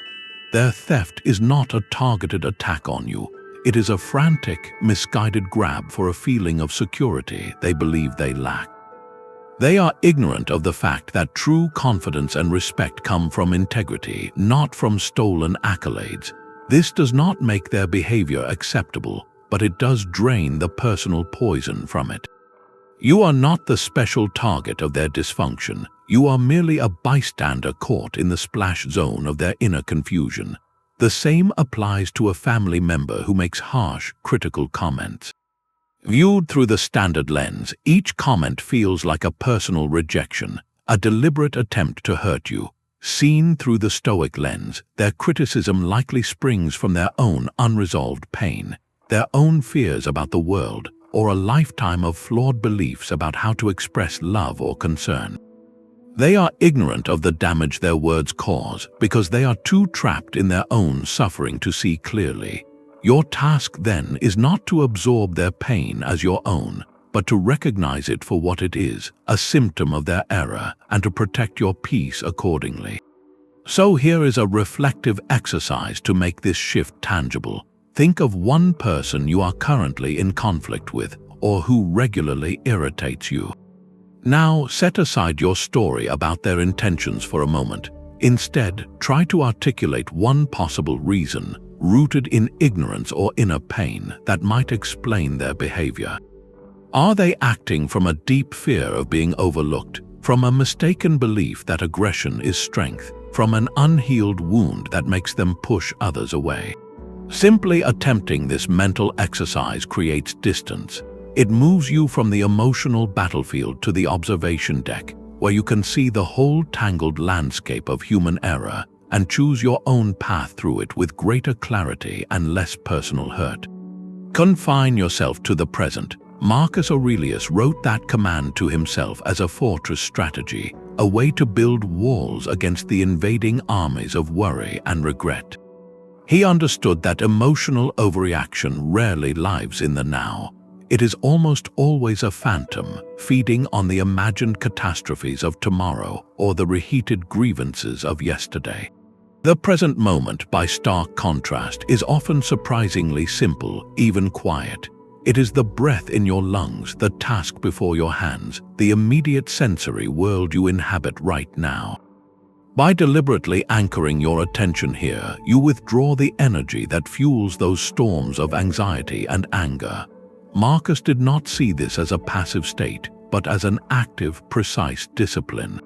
Their theft is not a targeted attack on you. It is a frantic, misguided grab for a feeling of security they believe they lack. They are ignorant of the fact that true confidence and respect come from integrity, not from stolen accolades. This does not make their behavior acceptable, but it does drain the personal poison from it. You are not the special target of their dysfunction. You are merely a bystander caught in the splash zone of their inner confusion. The same applies to a family member who makes harsh, critical comments. Viewed through the standard lens, each comment feels like a personal rejection, a deliberate attempt to hurt you. Seen through the Stoic lens, their criticism likely springs from their own unresolved pain, their own fears about the world, or a lifetime of flawed beliefs about how to express love or concern. They are ignorant of the damage their words cause because they are too trapped in their own suffering to see clearly. Your task then is not to absorb their pain as your own, but to recognize it for what it is, a symptom of their error, and to protect your peace accordingly. So here is a reflective exercise to make this shift tangible. Think of one person you are currently in conflict with, or who regularly irritates you. Now, set aside your story about their intentions for a moment. Instead, try to articulate one possible reason, rooted in ignorance or inner pain, that might explain their behavior. Are they acting from a deep fear of being overlooked, from a mistaken belief that aggression is strength, from an unhealed wound that makes them push others away? Simply attempting this mental exercise creates distance. It moves you from the emotional battlefield to the observation deck, where you can see the whole tangled landscape of human error and choose your own path through it with greater clarity and less personal hurt. Confine yourself to the present. Marcus Aurelius wrote that command to himself as a fortress strategy, a way to build walls against the invading armies of worry and regret. He understood that emotional overreaction rarely lives in the now. It is almost always a phantom, feeding on the imagined catastrophes of tomorrow or the reheated grievances of yesterday. The present moment, by stark contrast, is often surprisingly simple, even quiet. It is the breath in your lungs, the task before your hands, the immediate sensory world you inhabit right now. By deliberately anchoring your attention here, you withdraw the energy that fuels those storms of anxiety and anger. Marcus did not see this as a passive state, but as an active, precise discipline.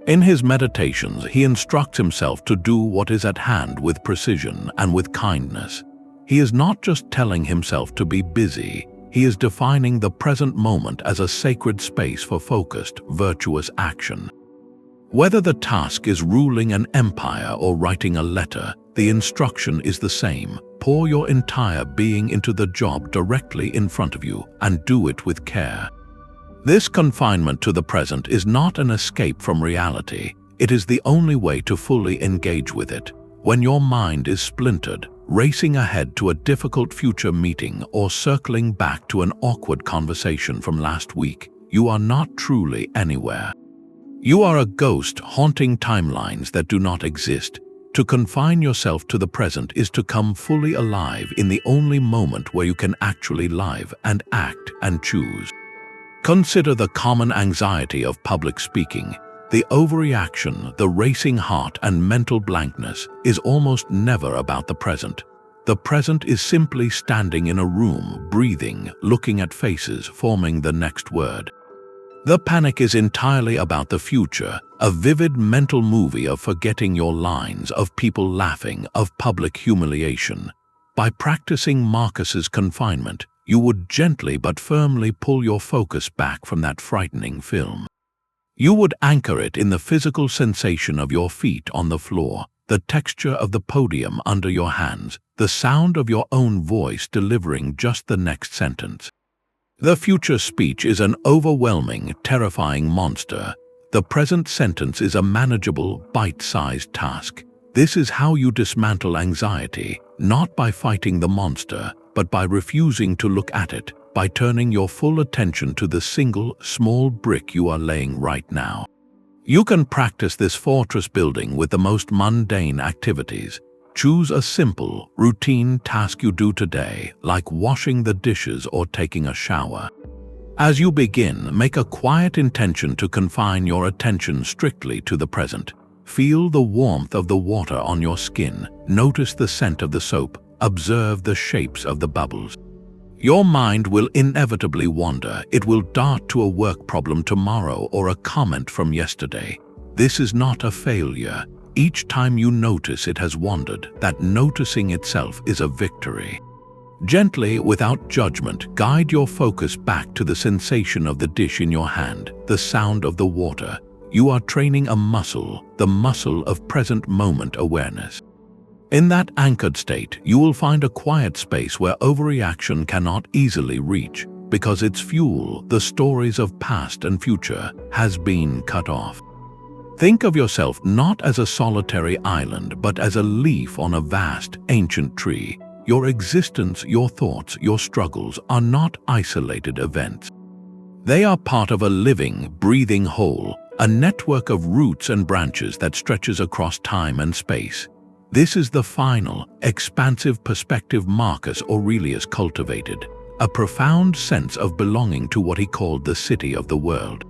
In his meditations, he instructs himself to do what is at hand with precision and with kindness. He is not just telling himself to be busy, he is defining the present moment as a sacred space for focused, virtuous action. Whether the task is ruling an empire or writing a letter, the instruction is the same. Pour your entire being into the job directly in front of you and do it with care. This confinement to the present is not an escape from reality. It is the only way to fully engage with it. When your mind is splintered, racing ahead to a difficult future meeting or circling back to an awkward conversation from last week, you are not truly anywhere. You are a ghost haunting timelines that do not exist. To confine yourself to the present is to come fully alive in the only moment where you can actually live and act and choose. Consider the common anxiety of public speaking. The overreaction, the racing heart, and mental blankness is almost never about the present. The present is simply standing in a room, breathing, looking at faces, forming the next word. The panic is entirely about the future, a vivid mental movie of forgetting your lines, of people laughing, of public humiliation. By practicing Marcus's confinement, you would gently but firmly pull your focus back from that frightening film. You would anchor it in the physical sensation of your feet on the floor, the texture of the podium under your hands, the sound of your own voice delivering just the next sentence. The future speech is an overwhelming, terrifying monster. The present sentence is a manageable, bite-sized task. This is how you dismantle anxiety, not by fighting the monster, but by refusing to look at it, by turning your full attention to the single, small brick you are laying right now. You can practice this fortress building with the most mundane activities. Choose a simple, routine task you do today, like washing the dishes or taking a shower. As you begin, make a quiet intention to confine your attention strictly to the present. Feel the warmth of the water on your skin, notice the scent of the soap, observe the shapes of the bubbles. Your mind will inevitably wander. It will dart to a work problem tomorrow or a comment from yesterday. This is not a failure. Each time you notice it has wandered, that noticing itself is a victory. Gently, without judgment, guide your focus back to the sensation of the dish in your hand, the sound of the water. you are training a muscle, the muscle of present moment awareness. In that anchored state, you will find a quiet space where overreaction cannot easily reach, because its fuel, the stories of past and future, has been cut off. Think of yourself not as a solitary island, but as a leaf on a vast, ancient tree. Your existence, your thoughts, your struggles are not isolated events. They are part of a living, breathing whole, a network of roots and branches that stretches across time and space. This is the final, expansive perspective Marcus Aurelius cultivated, a profound sense of belonging to what he called the city of the world.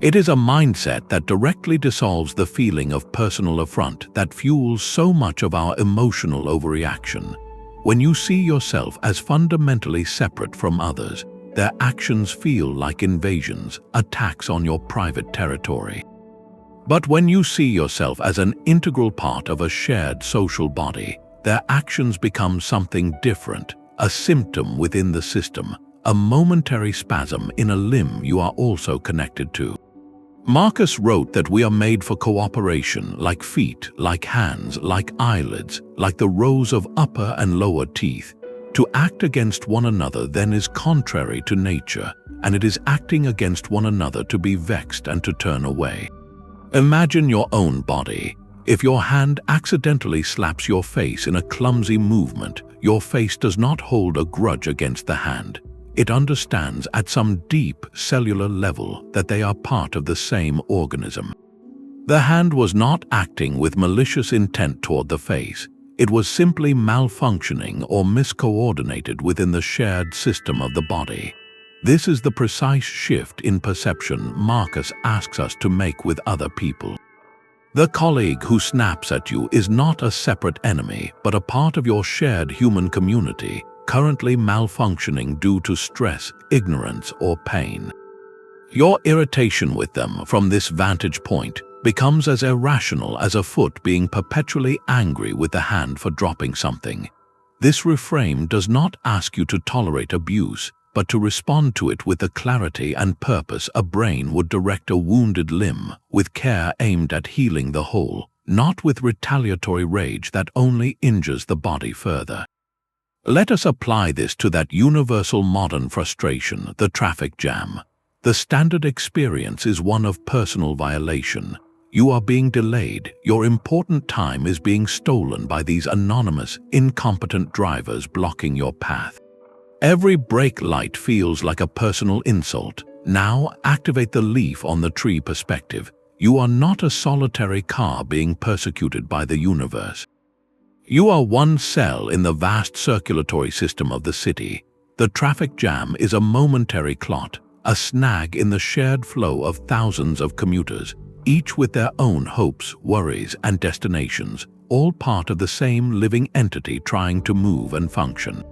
It is a mindset that directly dissolves the feeling of personal affront that fuels so much of our emotional overreaction. When you see yourself as fundamentally separate from others, their actions feel like invasions, attacks on your private territory. But when you see yourself as an integral part of a shared social body, their actions become something different, a symptom within the system, a momentary spasm in a limb you are also connected to. Marcus wrote that we are made for cooperation, like feet, like hands, like eyelids, like the rows of upper and lower teeth. To act against one another then is contrary to nature, and it is acting against one another to be vexed and to turn away. Imagine your own body. If your hand accidentally slaps your face in a clumsy movement, your face does not hold a grudge against the hand. It understands at some deep cellular level that they are part of the same organism. The hand was not acting with malicious intent toward the face. It was simply malfunctioning or miscoordinated within the shared system of the body. This is the precise shift in perception Marcus asks us to make with other people. The colleague who snaps at you is not a separate enemy, but a part of your shared human community, currently malfunctioning due to stress, ignorance, or pain. Your irritation with them from this vantage point becomes as irrational as a foot being perpetually angry with the hand for dropping something. This reframe does not ask you to tolerate abuse, but to respond to it with the clarity and purpose a brain would direct a wounded limb, with care aimed at healing the whole, not with retaliatory rage that only injures the body further. Let us apply this to that universal modern frustration, the traffic jam. The standard experience is one of personal violation. You are being delayed, your important time is being stolen by these anonymous, incompetent drivers blocking your path. Every brake light feels like a personal insult. Now activate the leaf on the tree perspective. You are not a solitary car being persecuted by the universe. You are one cell in the vast circulatory system of the city. The traffic jam is a momentary clot, a snag in the shared flow of thousands of commuters, each with their own hopes, worries, and destinations, all part of the same living entity trying to move and function.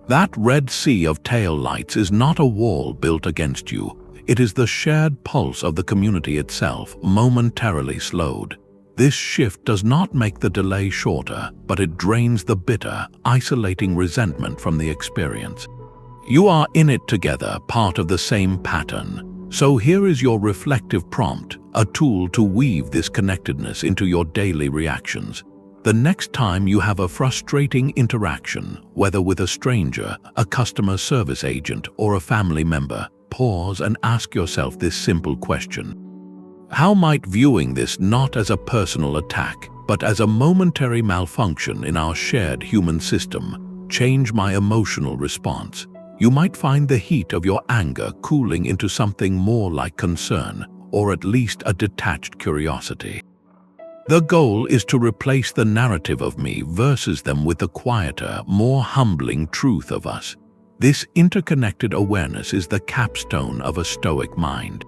That red sea of tail lights is not a wall built against you. It is the shared pulse of the community itself, momentarily slowed. This shift does not make the delay shorter, but it drains the bitter, isolating resentment from the experience. You are in it together, part of the same pattern. So here is your reflective prompt, a tool to weave this connectedness into your daily reactions. The next time you have a frustrating interaction, whether with a stranger, a customer service agent, or a family member, pause and ask yourself this simple question. How might viewing this not as a personal attack, but as a momentary malfunction in our shared human system, change my emotional response? You might find the heat of your anger cooling into something more like concern, or at least a detached curiosity. The goal is to replace the narrative of me versus them with the quieter, more humbling truth of us. This interconnected awareness is the capstone of a Stoic mind.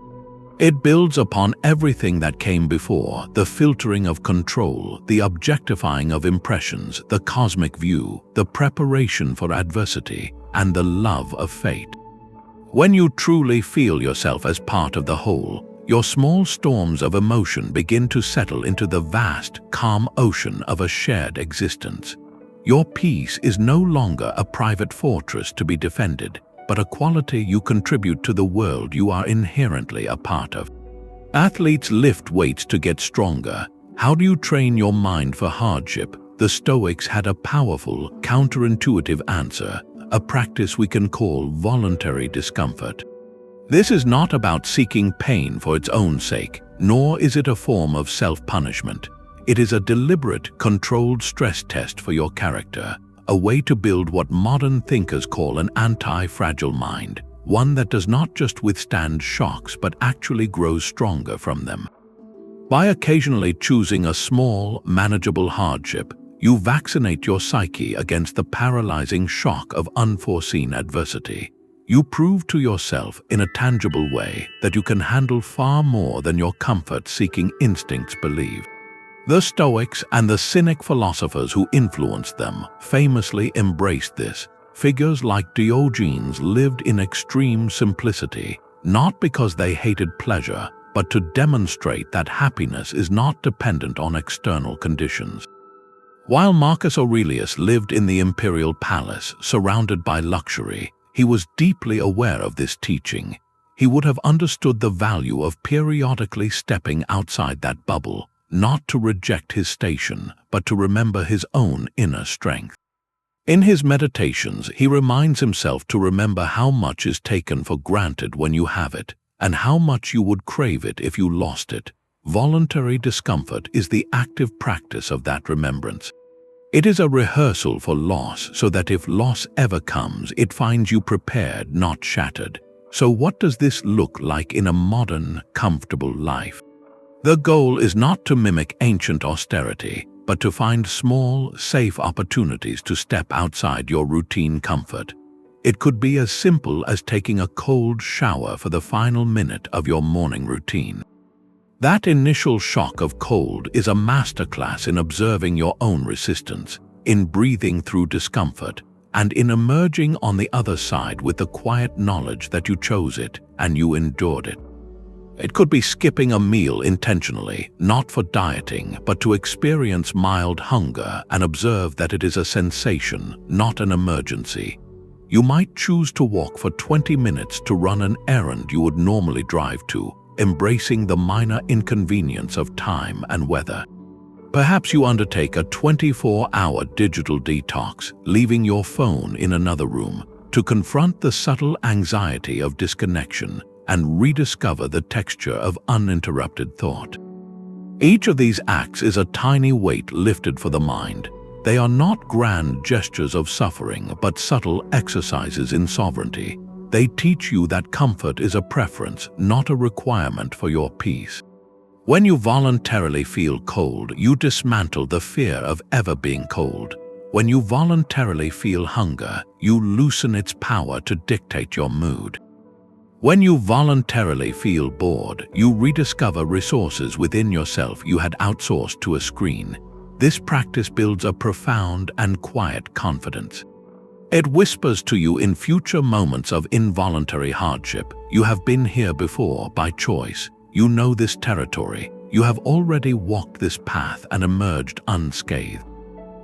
It builds upon everything that came before: the filtering of control, the objectifying of impressions, the cosmic view, the preparation for adversity, and the love of fate. When you truly feel yourself as part of the whole, your small storms of emotion begin to settle into the vast, calm ocean of a shared existence. Your peace is no longer a private fortress to be defended, but a quality you contribute to the world you are inherently a part of. Athletes lift weights to get stronger. How do you train your mind for hardship? The Stoics had a powerful, counterintuitive answer, a practice we can call voluntary discomfort. This is not about seeking pain for its own sake, nor is it a form of self-punishment. It is a deliberate, controlled stress test for your character, a way to build what modern thinkers call an anti-fragile mind, one that does not just withstand shocks but actually grows stronger from them. By occasionally choosing a small, manageable hardship, you vaccinate your psyche against the paralyzing shock of unforeseen adversity. You prove to yourself in a tangible way that you can handle far more than your comfort-seeking instincts believe. The Stoics and the Cynic philosophers who influenced them famously embraced this. Figures like Diogenes lived in extreme simplicity, not because they hated pleasure, but to demonstrate that happiness is not dependent on external conditions. While Marcus Aurelius lived in the imperial palace, surrounded by luxury, he was deeply aware of this teaching. He would have understood the value of periodically stepping outside that bubble, not to reject his station, but to remember his own inner strength. In his meditations, he reminds himself to remember how much is taken for granted when you have it, and how much you would crave it if you lost it. Voluntary discomfort is the active practice of that remembrance. It is a rehearsal for loss so that if loss ever comes, it finds you prepared, not shattered. So what does this look like in a modern, comfortable life? The goal is not to mimic ancient austerity, but to find small, safe opportunities to step outside your routine comfort. It could be as simple as taking a cold shower for the final minute of your morning routine. That initial shock of cold is a masterclass in observing your own resistance, in breathing through discomfort, and in emerging on the other side with the quiet knowledge that you chose it and you endured it. It could be skipping a meal intentionally, not for dieting, but to experience mild hunger and observe that it is a sensation, not an emergency. You might choose to walk for 20 minutes to run an errand you would normally drive to, embracing the minor inconvenience of time and weather. Perhaps you undertake a 24-hour digital detox, leaving your phone in another room, to confront the subtle anxiety of disconnection and rediscover the texture of uninterrupted thought. Each of these acts is a tiny weight lifted for the mind. They are not grand gestures of suffering, but subtle exercises in sovereignty. They teach you that comfort is a preference, not a requirement for your peace. When you voluntarily feel cold, you dismantle the fear of ever being cold. When you voluntarily feel hunger, you loosen its power to dictate your mood. When you voluntarily feel bored, you rediscover resources within yourself you had outsourced to a screen. This practice builds a profound and quiet confidence. It whispers to you in future moments of involuntary hardship, "You have been here before by choice. You know this territory. You have already walked this path and emerged unscathed."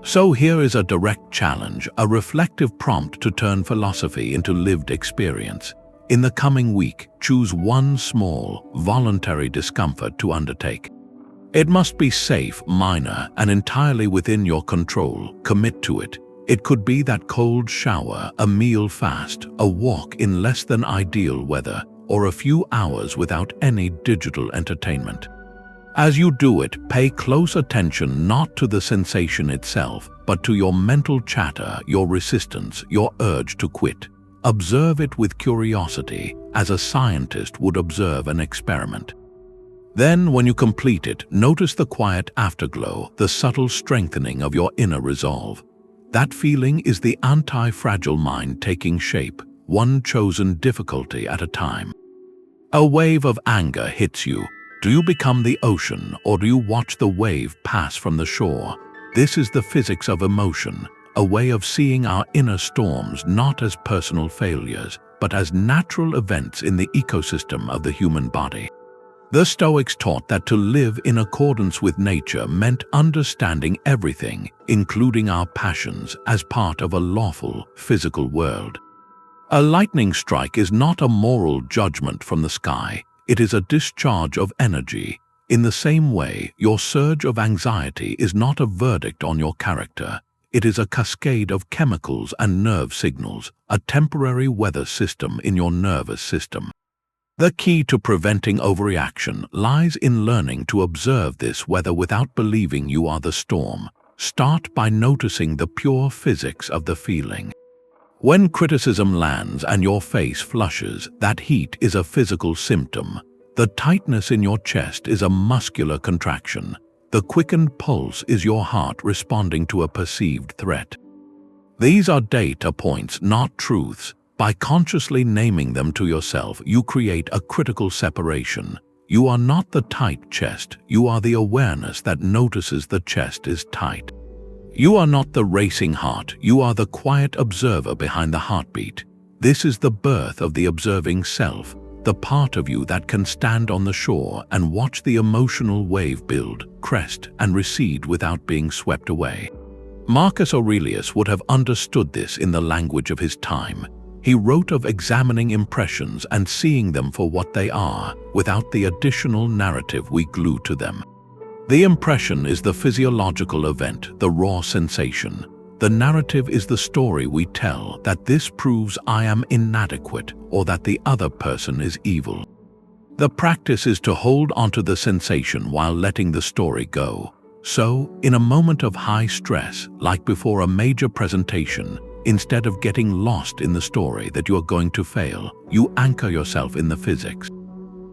So here is a direct challenge, a reflective prompt to turn philosophy into lived experience. In the coming week, choose one small, voluntary discomfort to undertake. It must be safe, minor, and entirely within your control. Commit to it. It could be that cold shower, a meal fast, a walk in less than ideal weather, or a few hours without any digital entertainment. As you do it, pay close attention not to the sensation itself, but to your mental chatter, your resistance, your urge to quit. Observe it with curiosity, as a scientist would observe an experiment. Then, when you complete it, notice the quiet afterglow, the subtle strengthening of your inner resolve. That feeling is the anti-fragile mind taking shape, one chosen difficulty at a time. A wave of anger hits you. Do you become the ocean, or do you watch the wave pass from the shore? This is the physics of emotion, a way of seeing our inner storms not as personal failures, but as natural events in the ecosystem of the human body. The Stoics taught that to live in accordance with nature meant understanding everything, including our passions, as part of a lawful, physical world. A lightning strike is not a moral judgment from the sky. It is a discharge of energy. In the same way, your surge of anxiety is not a verdict on your character. It is a cascade of chemicals and nerve signals, a temporary weather system in your nervous system. The key to preventing overreaction lies in learning to observe this weather without believing you are the storm. Start by noticing the pure physics of the feeling. When criticism lands and your face flushes, that heat is a physical symptom. The tightness in your chest is a muscular contraction. The quickened pulse is your heart responding to a perceived threat. These are data points, not truths. By consciously naming them to yourself, you create a critical separation. You are not the tight chest, you are the awareness that notices the chest is tight. You are not the racing heart, you are the quiet observer behind the heartbeat. This is the birth of the observing self, the part of you that can stand on the shore and watch the emotional wave build, crest, and recede without being swept away. Marcus Aurelius would have understood this in the language of his time. He wrote of examining impressions and seeing them for what they are, without the additional narrative we glue to them. The impression is the physiological event, the raw sensation. The narrative is the story we tell, that this proves I am inadequate or that the other person is evil. The practice is to hold onto the sensation while letting the story go. So, in a moment of high stress, like before a major presentation, instead of getting lost in the story that you are going to fail, you anchor yourself in the physics.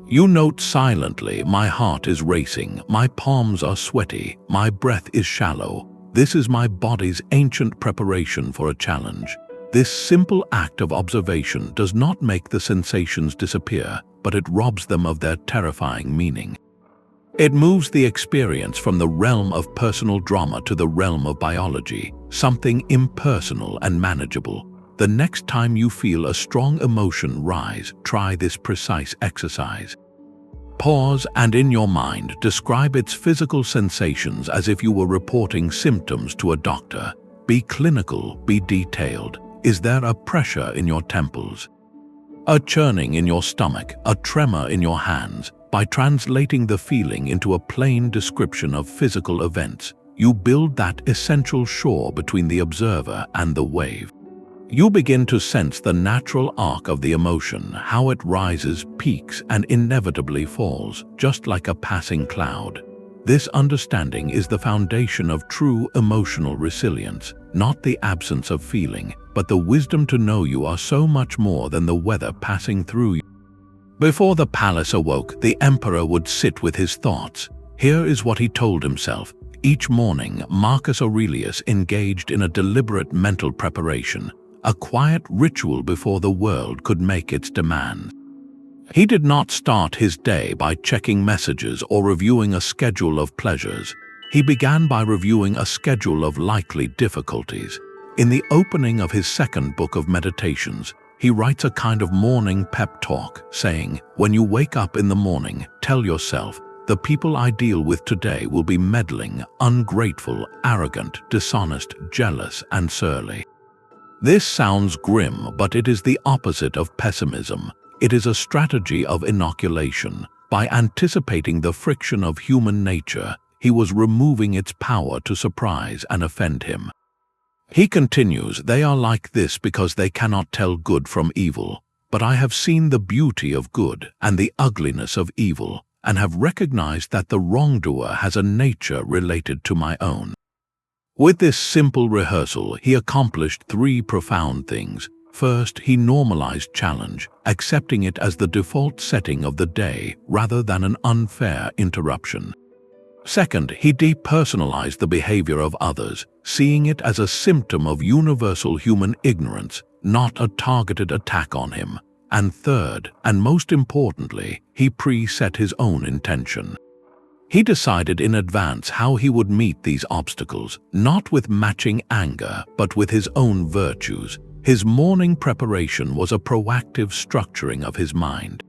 You note silently, my heart is racing, my palms are sweaty, my breath is shallow. This is my body's ancient preparation for a challenge. This simple act of observation does not make the sensations disappear, but it robs them of their terrifying meaning. It moves the experience from the realm of personal drama to the realm of biology, something impersonal and manageable. The next time you feel a strong emotion rise, try this precise exercise. Pause and in your mind describe its physical sensations as if you were reporting symptoms to a doctor. Be clinical, be detailed. Is there a pressure in your temples? A churning in your stomach, a tremor in your hands? By translating the feeling into a plain description of physical events, you build that essential shore between the observer and the wave. You begin to sense the natural arc of the emotion, how it rises, peaks, and inevitably falls, just like a passing cloud. This understanding is the foundation of true emotional resilience, not the absence of feeling, but the wisdom to know you are so much more than the weather passing through you. Before the palace awoke, the emperor would sit with his thoughts. Here is what he told himself. Each morning, Marcus Aurelius engaged in a deliberate mental preparation, a quiet ritual before the world could make its demands. He did not start his day by checking messages or reviewing a schedule of pleasures. He began by reviewing a schedule of likely difficulties. In the opening of his second book of meditations, he writes a kind of morning pep talk, saying, when you wake up in the morning, tell yourself, the people I deal with today will be meddling, ungrateful, arrogant, dishonest, jealous, and surly. This sounds grim, but it is the opposite of pessimism. It is a strategy of inoculation. By anticipating the friction of human nature, he was removing its power to surprise and offend him. He continues, they are like this because they cannot tell good from evil. But I have seen the beauty of good and the ugliness of evil, and have recognized that the wrongdoer has a nature related to my own. With this simple rehearsal, he accomplished three profound things. First, he normalized challenge, accepting it as the default setting of the day rather than an unfair interruption. Second, he depersonalized the behavior of others, seeing it as a symptom of universal human ignorance, not a targeted attack on him. And third, and most importantly, he preset his own intention. He decided in advance how he would meet these obstacles, not with matching anger, but with his own virtues. His morning preparation was a proactive structuring of his mind.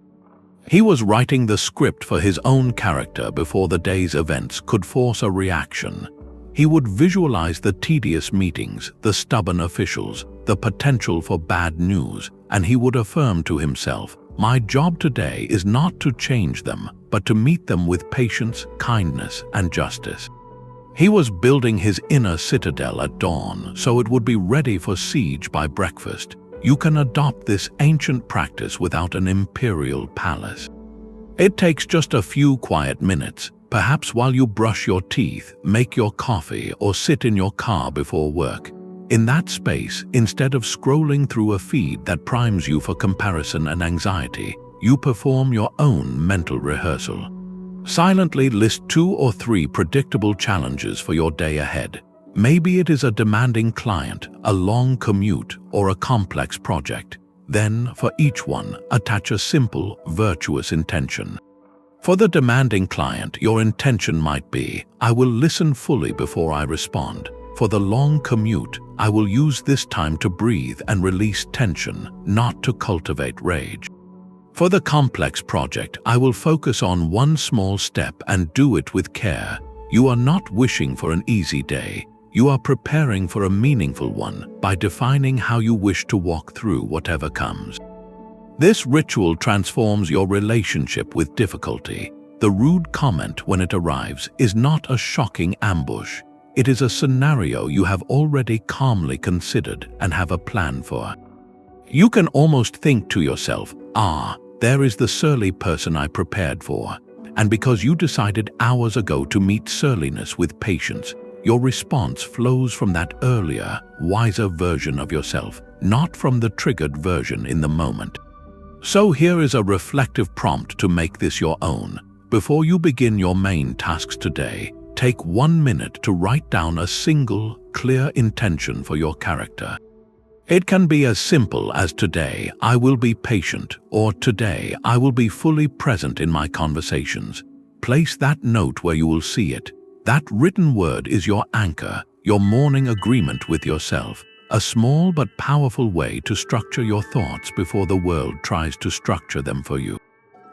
He was writing the script for his own character before the day's events could force a reaction. He would visualize the tedious meetings, the stubborn officials, the potential for bad news, and he would affirm to himself, My job today is not to change them, but to meet them with patience, kindness, and justice. He was building his inner citadel at dawn, so it would be ready for siege by breakfast. You can adopt this ancient practice without an imperial palace. It takes just a few quiet minutes, perhaps while you brush your teeth, make your coffee, or sit in your car before work. In that space, instead of scrolling through a feed that primes you for comparison and anxiety, you perform your own mental rehearsal. Silently list 2 or 3 predictable challenges for your day ahead. Maybe it is a demanding client, a long commute, or a complex project. Then, for each one, attach a simple, virtuous intention. For the demanding client, your intention might be, I will listen fully before I respond. For the long commute, I will use this time to breathe and release tension, not to cultivate rage. For the complex project, I will focus on one small step and do it with care. You are not wishing for an easy day. You are preparing for a meaningful one by defining how you wish to walk through whatever comes. This ritual transforms your relationship with difficulty. The rude comment when it arrives is not a shocking ambush. It is a scenario you have already calmly considered and have a plan for. You can almost think to yourself, there is the surly person I prepared for. And because you decided hours ago to meet surliness with patience, your response flows from that earlier, wiser version of yourself, not from the triggered version in the moment. So here is a reflective prompt to make this your own. Before you begin your main tasks today, take 1 minute to write down a single, clear intention for your character. It can be as simple as today, I will be patient, or today, I will be fully present in my conversations. Place that note where you will see it. That written word is your anchor, your morning agreement with yourself, a small but powerful way to structure your thoughts before the world tries to structure them for you.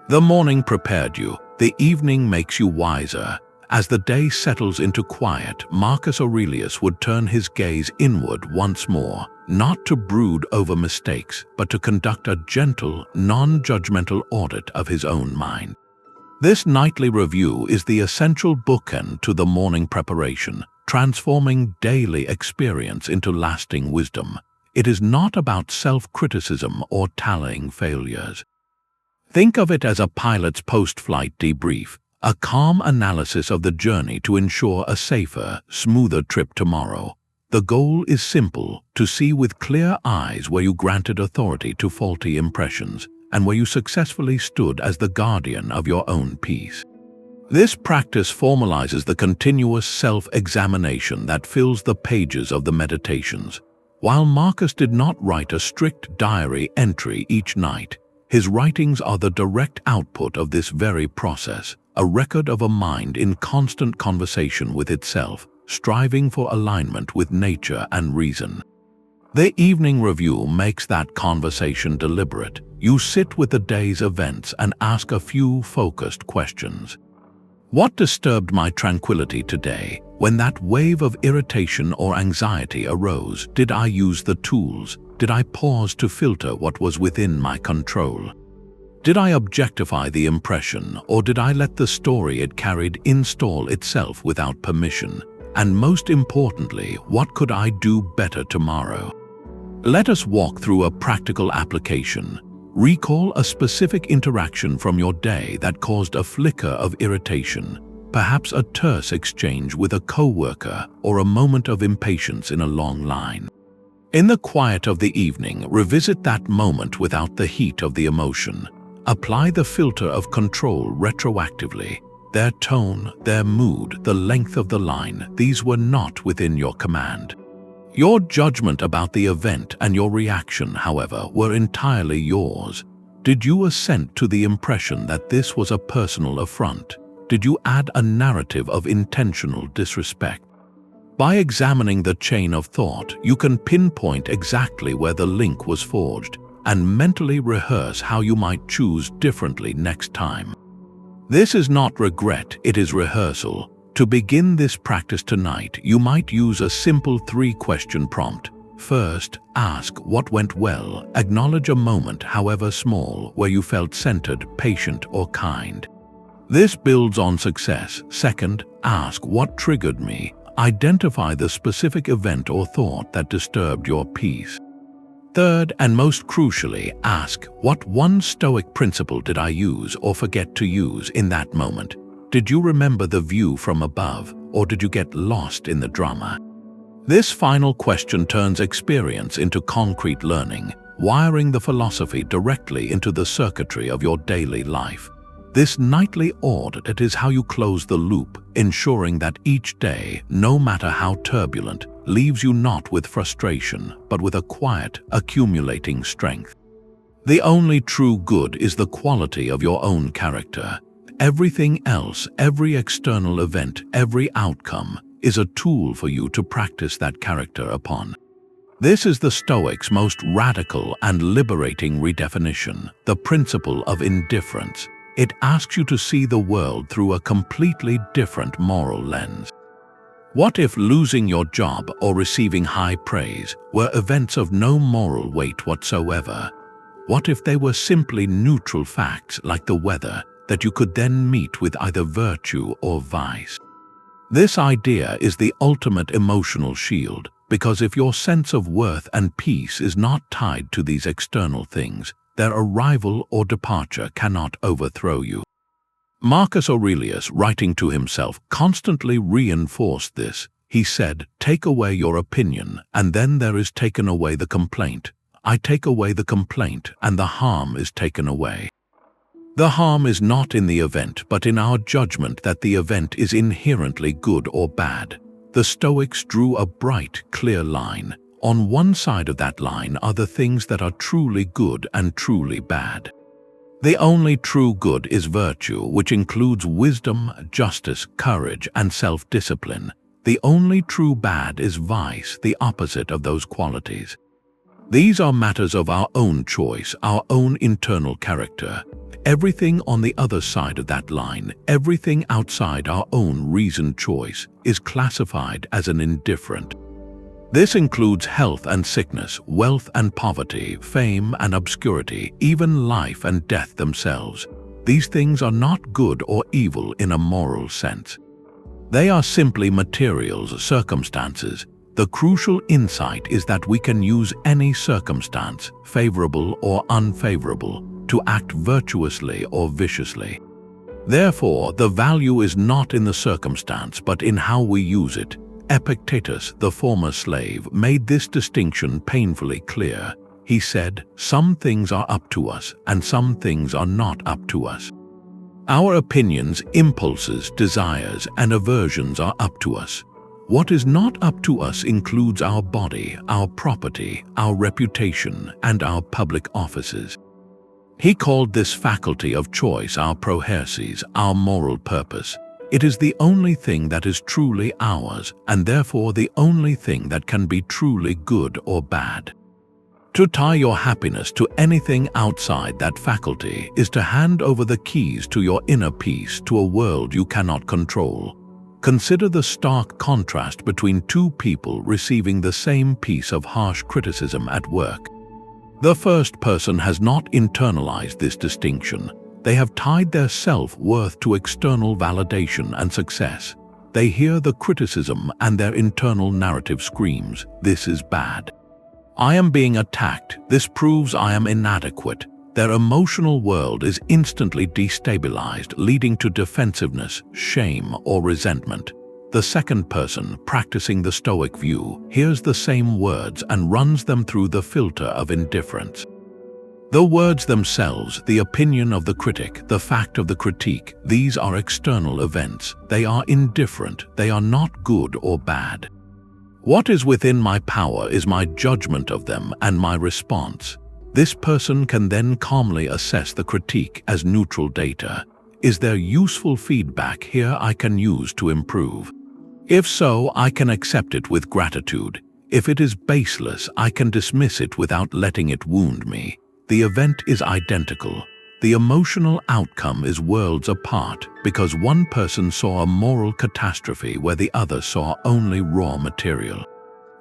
The morning prepared you, the evening makes you wiser. As the day settles into quiet, Marcus Aurelius would turn his gaze inward once more, not to brood over mistakes, but to conduct a gentle, non-judgmental audit of his own mind. This nightly review is the essential bookend to the morning preparation, transforming daily experience into lasting wisdom. It is not about self-criticism or tallying failures. Think of it as a pilot's post-flight debrief, a calm analysis of the journey to ensure a safer, smoother trip tomorrow. The goal is simple, to see with clear eyes where you granted authority to faulty impressions, and where you successfully stood as the guardian of your own peace. This practice formalizes the continuous self-examination that fills the pages of the meditations. While Marcus did not write a strict diary entry each night, his writings are the direct output of this very process, a record of a mind in constant conversation with itself, striving for alignment with nature and reason. The evening review makes that conversation deliberate. You sit with the day's events and ask a few focused questions. What disturbed my tranquility today? When that wave of irritation or anxiety arose, did I use the tools? Did I pause to filter what was within my control? Did I objectify the impression, or did I let the story it carried install itself without permission? And most importantly, what could I do better tomorrow? Let us walk through a practical application. Recall a specific interaction from your day that caused a flicker of irritation, perhaps a terse exchange with a coworker or a moment of impatience in a long line. In the quiet of the evening, revisit that moment without the heat of the emotion. Apply the filter of control retroactively. Their tone, their mood, the length of the line, these were not within your command. Your judgment about the event and your reaction, however, were entirely yours. Did you assent to the impression that this was a personal affront? Did you add a narrative of intentional disrespect? By examining the chain of thought, you can pinpoint exactly where the link was forged and mentally rehearse how you might choose differently next time. This is not regret, it is rehearsal. To begin this practice tonight, you might use a simple 3-question prompt. First, ask what went well. Acknowledge a moment, however small, where you felt centered, patient, or kind. This builds on success. Second, ask what triggered me. Identify the specific event or thought that disturbed your peace. Third, and most crucially, ask, what one Stoic principle did I use or forget to use in that moment? Did you remember the view from above, or did you get lost in the drama? This final question turns experience into concrete learning, wiring the philosophy directly into the circuitry of your daily life. This nightly audit is how you close the loop, ensuring that each day, no matter how turbulent, leaves you not with frustration, but with a quiet, accumulating strength. The only true good is the quality of your own character. Everything else, every external event, every outcome, is a tool for you to practice that character upon. This is the Stoics' most radical and liberating redefinition, the principle of indifference. It asks you to see the world through a completely different moral lens. What if losing your job or receiving high praise were events of no moral weight whatsoever? What if they were simply neutral facts like the weather that you could then meet with either virtue or vice? This idea is the ultimate emotional shield, because if your sense of worth and peace is not tied to these external things, their arrival or departure cannot overthrow you. Marcus Aurelius, writing to himself, constantly reinforced this. He said, "Take away your opinion, and then there is taken away the complaint. I take away the complaint, and the harm is taken away." The harm is not in the event, but in our judgment that the event is inherently good or bad. The Stoics drew a bright, clear line. On one side of that line are the things that are truly good and truly bad. The only true good is virtue, which includes wisdom, justice, courage, and self-discipline. The only true bad is vice, the opposite of those qualities. These are matters of our own choice, our own internal character. Everything on the other side of that line, everything outside our own reasoned choice, is classified as an indifferent. This includes health and sickness, wealth and poverty, fame and obscurity, even life and death themselves. These things are not good or evil in a moral sense. They are simply materials, circumstances. The crucial insight is that we can use any circumstance, favorable or unfavorable, to act virtuously or viciously. Therefore, the value is not in the circumstance but in how we use it. Epictetus, the former slave, made this distinction painfully clear. He said, "Some things are up to us, and some things are not up to us." Our opinions, impulses, desires, and aversions are up to us. What is not up to us includes our body, our property, our reputation, and our public offices. He called this faculty of choice our proherses, our moral purpose. It is the only thing that is truly ours, and therefore the only thing that can be truly good or bad. To tie your happiness to anything outside that faculty is to hand over the keys to your inner peace to a world you cannot control. Consider the stark contrast between two people receiving the same piece of harsh criticism at work. The first person has not internalized this distinction. They have tied their self-worth to external validation and success. They hear the criticism and their internal narrative screams, "This is bad. I am being attacked. This proves I am inadequate." Their emotional world is instantly destabilized, leading to defensiveness, shame, or resentment. The second person, practicing the Stoic view, hears the same words and runs them through the filter of indifference. The words themselves, the opinion of the critic, the fact of the critique, these are external events. They are indifferent. They are not good or bad. What is within my power is my judgment of them and my response. This person can then calmly assess the critique as neutral data. Is there useful feedback here I can use to improve? If so, I can accept it with gratitude. If it is baseless, I can dismiss it without letting it wound me. The event is identical. The emotional outcome is worlds apart because one person saw a moral catastrophe where the other saw only raw material.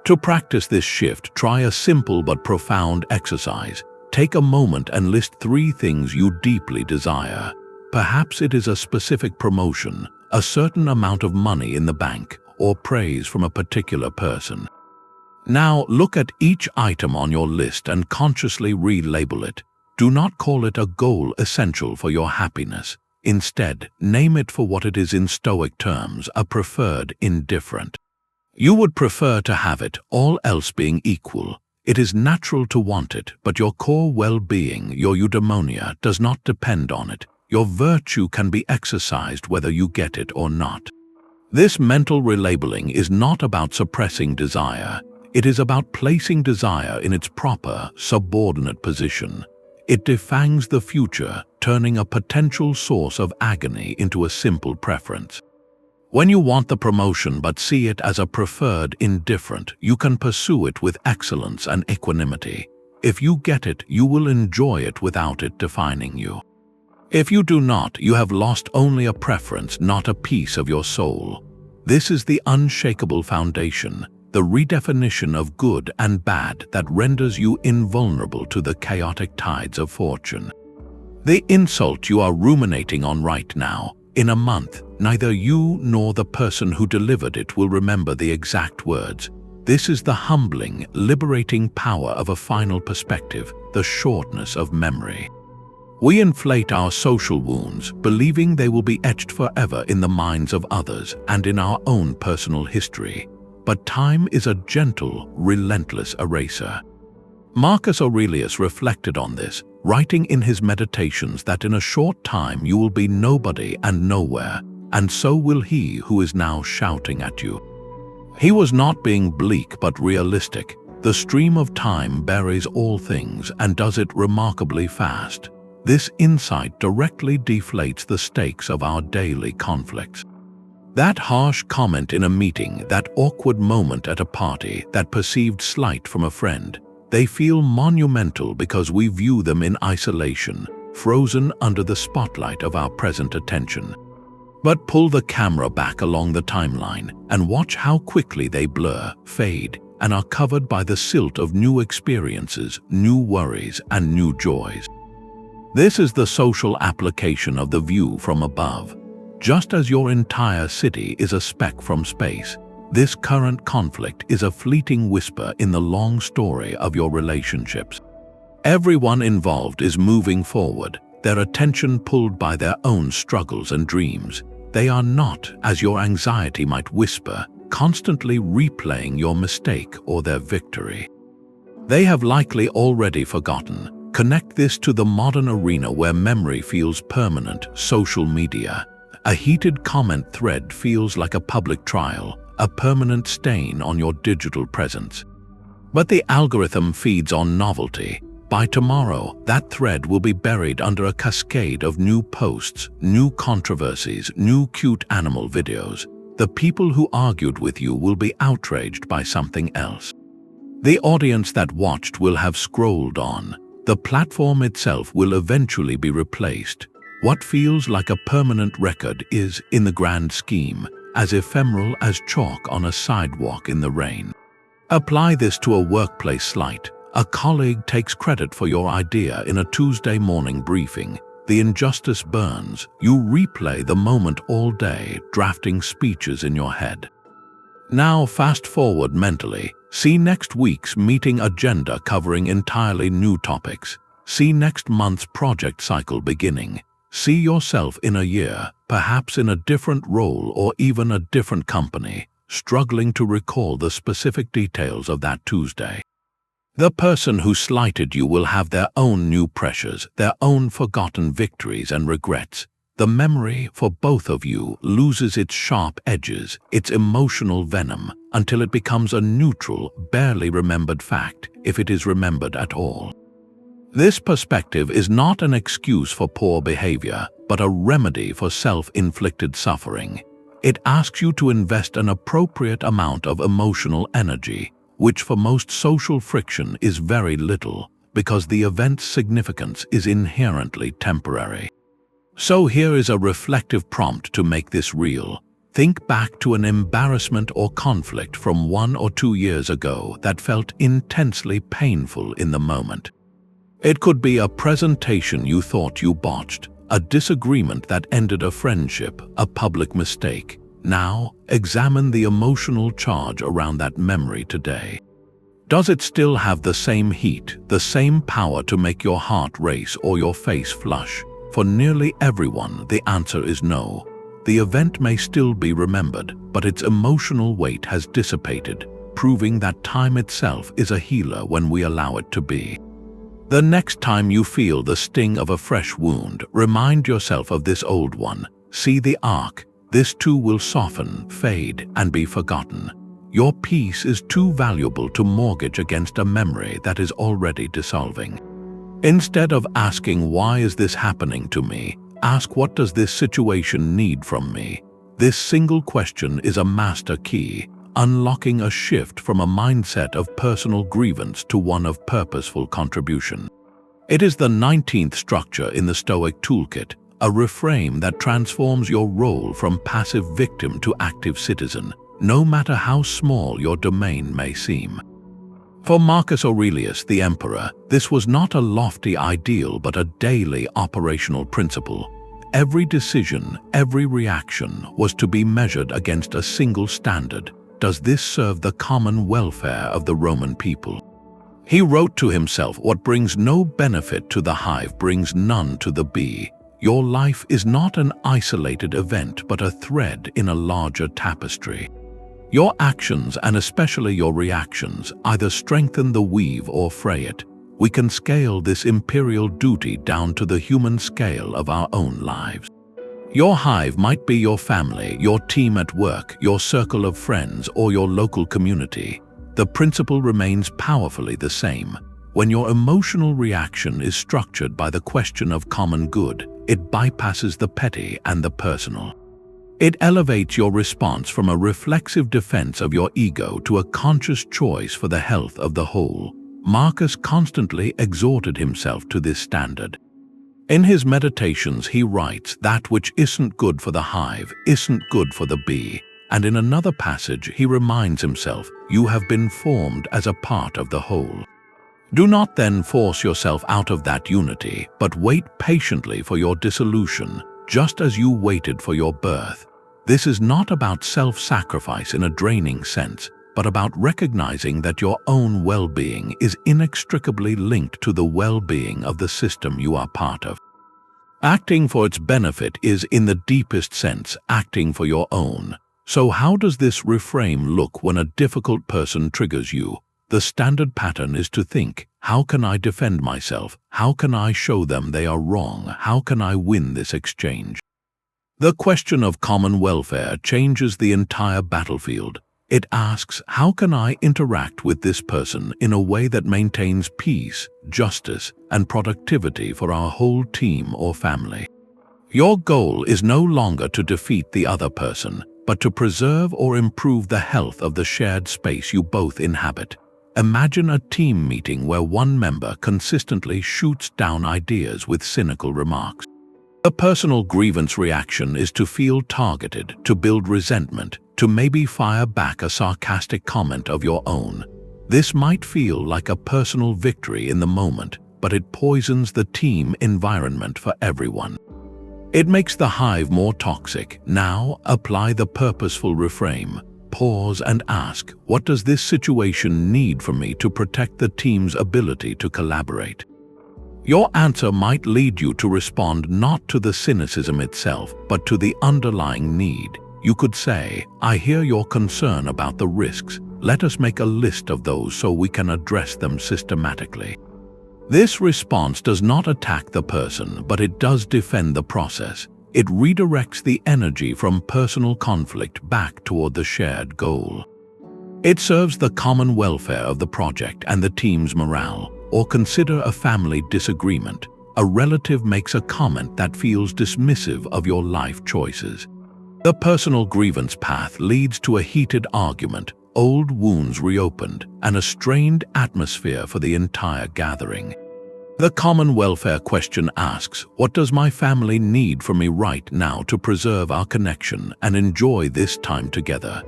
To practice this shift, try a simple but profound exercise. Take a moment and list 3 things you deeply desire. Perhaps it is a specific promotion, a certain amount of money in the bank, or praise from a particular person. Now look at each item on your list and consciously relabel it. Do not call it a goal essential for your happiness. Instead, name it for what it is in Stoic terms, a preferred indifferent. You would prefer to have it, all else being equal. It is natural to want it, but your core well-being, your eudaimonia, does not depend on it. Your virtue can be exercised whether you get it or not. This mental relabeling is not about suppressing desire. It is about placing desire in its proper, subordinate position. It defangs the future, turning a potential source of agony into a simple preference. When you want the promotion but see it as a preferred indifferent, you can pursue it with excellence and equanimity. If you get it, you will enjoy it without it defining you. If you do not, you have lost only a preference, not a piece of your soul. This is the unshakable foundation, the redefinition of good and bad that renders you invulnerable to the chaotic tides of fortune. The insult you are ruminating on right now, in a month, neither you nor the person who delivered it will remember the exact words. This is the humbling, liberating power of a final perspective, the shortness of memory. We inflate our social wounds, believing they will be etched forever in the minds of others and in our own personal history. But time is a gentle, relentless eraser. Marcus Aurelius reflected on this, writing in his Meditations that in a short time you will be nobody and nowhere, and so will he who is now shouting at you. He was not being bleak but realistic. The stream of time buries all things and does it remarkably fast. This insight directly deflates the stakes of our daily conflicts. That harsh comment in a meeting, that awkward moment at a party, that perceived slight from a friend, they feel monumental because we view them in isolation, frozen under the spotlight of our present attention. But pull the camera back along the timeline and watch how quickly they blur, fade, and are covered by the silt of new experiences, new worries, and new joys. This is the social application of the view from above. Just as your entire city is a speck from space, this current conflict is a fleeting whisper in the long story of your relationships. Everyone involved is moving forward, their attention pulled by their own struggles and dreams. They are not, as your anxiety might whisper, constantly replaying your mistake or their victory. They have likely already forgotten. Connect this to the modern arena where memory feels permanent, social media. A heated comment thread feels like a public trial, a permanent stain on your digital presence. But the algorithm feeds on novelty. By tomorrow, that thread will be buried under a cascade of new posts, new controversies, new cute animal videos. The people who argued with you will be outraged by something else. The audience that watched will have scrolled on. The platform itself will eventually be replaced. What feels like a permanent record is, in the grand scheme, as ephemeral as chalk on a sidewalk in the rain. Apply this to a workplace slight. A colleague takes credit for your idea in a Tuesday morning briefing. The injustice burns. You replay the moment all day, drafting speeches in your head. Now fast forward mentally. See next week's meeting agenda covering entirely new topics. See next month's project cycle beginning. See yourself in a year, perhaps in a different role or even a different company, struggling to recall the specific details of that Tuesday. The person who slighted you will have their own new pressures, their own forgotten victories and regrets. The memory for both of you loses its sharp edges, its emotional venom, until it becomes a neutral, barely remembered fact, if it is remembered at all. This perspective is not an excuse for poor behavior, but a remedy for self-inflicted suffering. It asks you to invest an appropriate amount of emotional energy, which for most social friction is very little, because the event's significance is inherently temporary. So here is a reflective prompt to make this real. Think back to an embarrassment or conflict from 1 or 2 years ago that felt intensely painful in the moment. It could be a presentation you thought you botched, a disagreement that ended a friendship, a public mistake. Now, examine the emotional charge around that memory today. Does it still have the same heat, the same power to make your heart race or your face flush? For nearly everyone, the answer is no. The event may still be remembered, but its emotional weight has dissipated, proving that time itself is a healer when we allow it to be. The next time you feel the sting of a fresh wound, remind yourself of this old one. See the arc. This too will soften, fade, and be forgotten. Your peace is too valuable to mortgage against a memory that is already dissolving. Instead of asking, "Why is this happening to me?" ask, "What does this situation need from me?" This single question is a master key, unlocking a shift from a mindset of personal grievance to one of purposeful contribution. It is the 19th structure in the Stoic toolkit, a reframe that transforms your role from passive victim to active citizen, no matter how small your domain may seem. For Marcus Aurelius, the emperor, this was not a lofty ideal but a daily operational principle. Every decision, every reaction was to be measured against a single standard. Does this serve the common welfare of the Roman people? He wrote to himself, "What brings no benefit to the hive brings none to the bee." Your life is not an isolated event but a thread in a larger tapestry. Your actions, and especially your reactions, either strengthen the weave or fray it. We can scale this imperial duty down to the human scale of our own lives. Your hive might be your family, your team at work, your circle of friends, or your local community. The principle remains powerfully the same. When your emotional reaction is structured by the question of common good, it bypasses the petty and the personal. It elevates your response from a reflexive defense of your ego to a conscious choice for the health of the whole. Marcus constantly exhorted himself to this standard. In his meditations he writes, "That which isn't good for the hive isn't good for the bee." And in another passage he reminds himself, "You have been formed as a part of the whole." Do not then force yourself out of that unity, but wait patiently for your dissolution, just as you waited for your birth. This is not about self-sacrifice in a draining sense, but about recognizing that your own well-being is inextricably linked to the well-being of the system you are part of. Acting for its benefit is, in the deepest sense, acting for your own. So how does this reframe look when a difficult person triggers you? The standard pattern is to think, how can I defend myself? How can I show them they are wrong? How can I win this exchange? The question of common welfare changes the entire battlefield. It asks, how can I interact with this person in a way that maintains peace, justice, and productivity for our whole team or family? Your goal is no longer to defeat the other person, but to preserve or improve the health of the shared space you both inhabit. Imagine a team meeting where one member consistently shoots down ideas with cynical remarks. The personal grievance reaction is to feel targeted, to build resentment, to maybe fire back a sarcastic comment of your own. This might feel like a personal victory in the moment, but it poisons the team environment for everyone. It makes the hive more toxic. Now, apply the purposeful reframe. Pause and ask, what does this situation need from me to protect the team's ability to collaborate? Your answer might lead you to respond not to the cynicism itself, but to the underlying need. You could say, "I hear your concern about the risks. Let us make a list of those so we can address them systematically." This response does not attack the person, but it does defend the process. It redirects the energy from personal conflict back toward the shared goal. It serves the common welfare of the project and the team's morale. Or consider a family disagreement. A relative makes a comment that feels dismissive of your life choices. The personal grievance path leads to a heated argument, old wounds reopened, and a strained atmosphere for the entire gathering. The common welfare question asks, what does my family need from me right now to preserve our connection and enjoy this time together?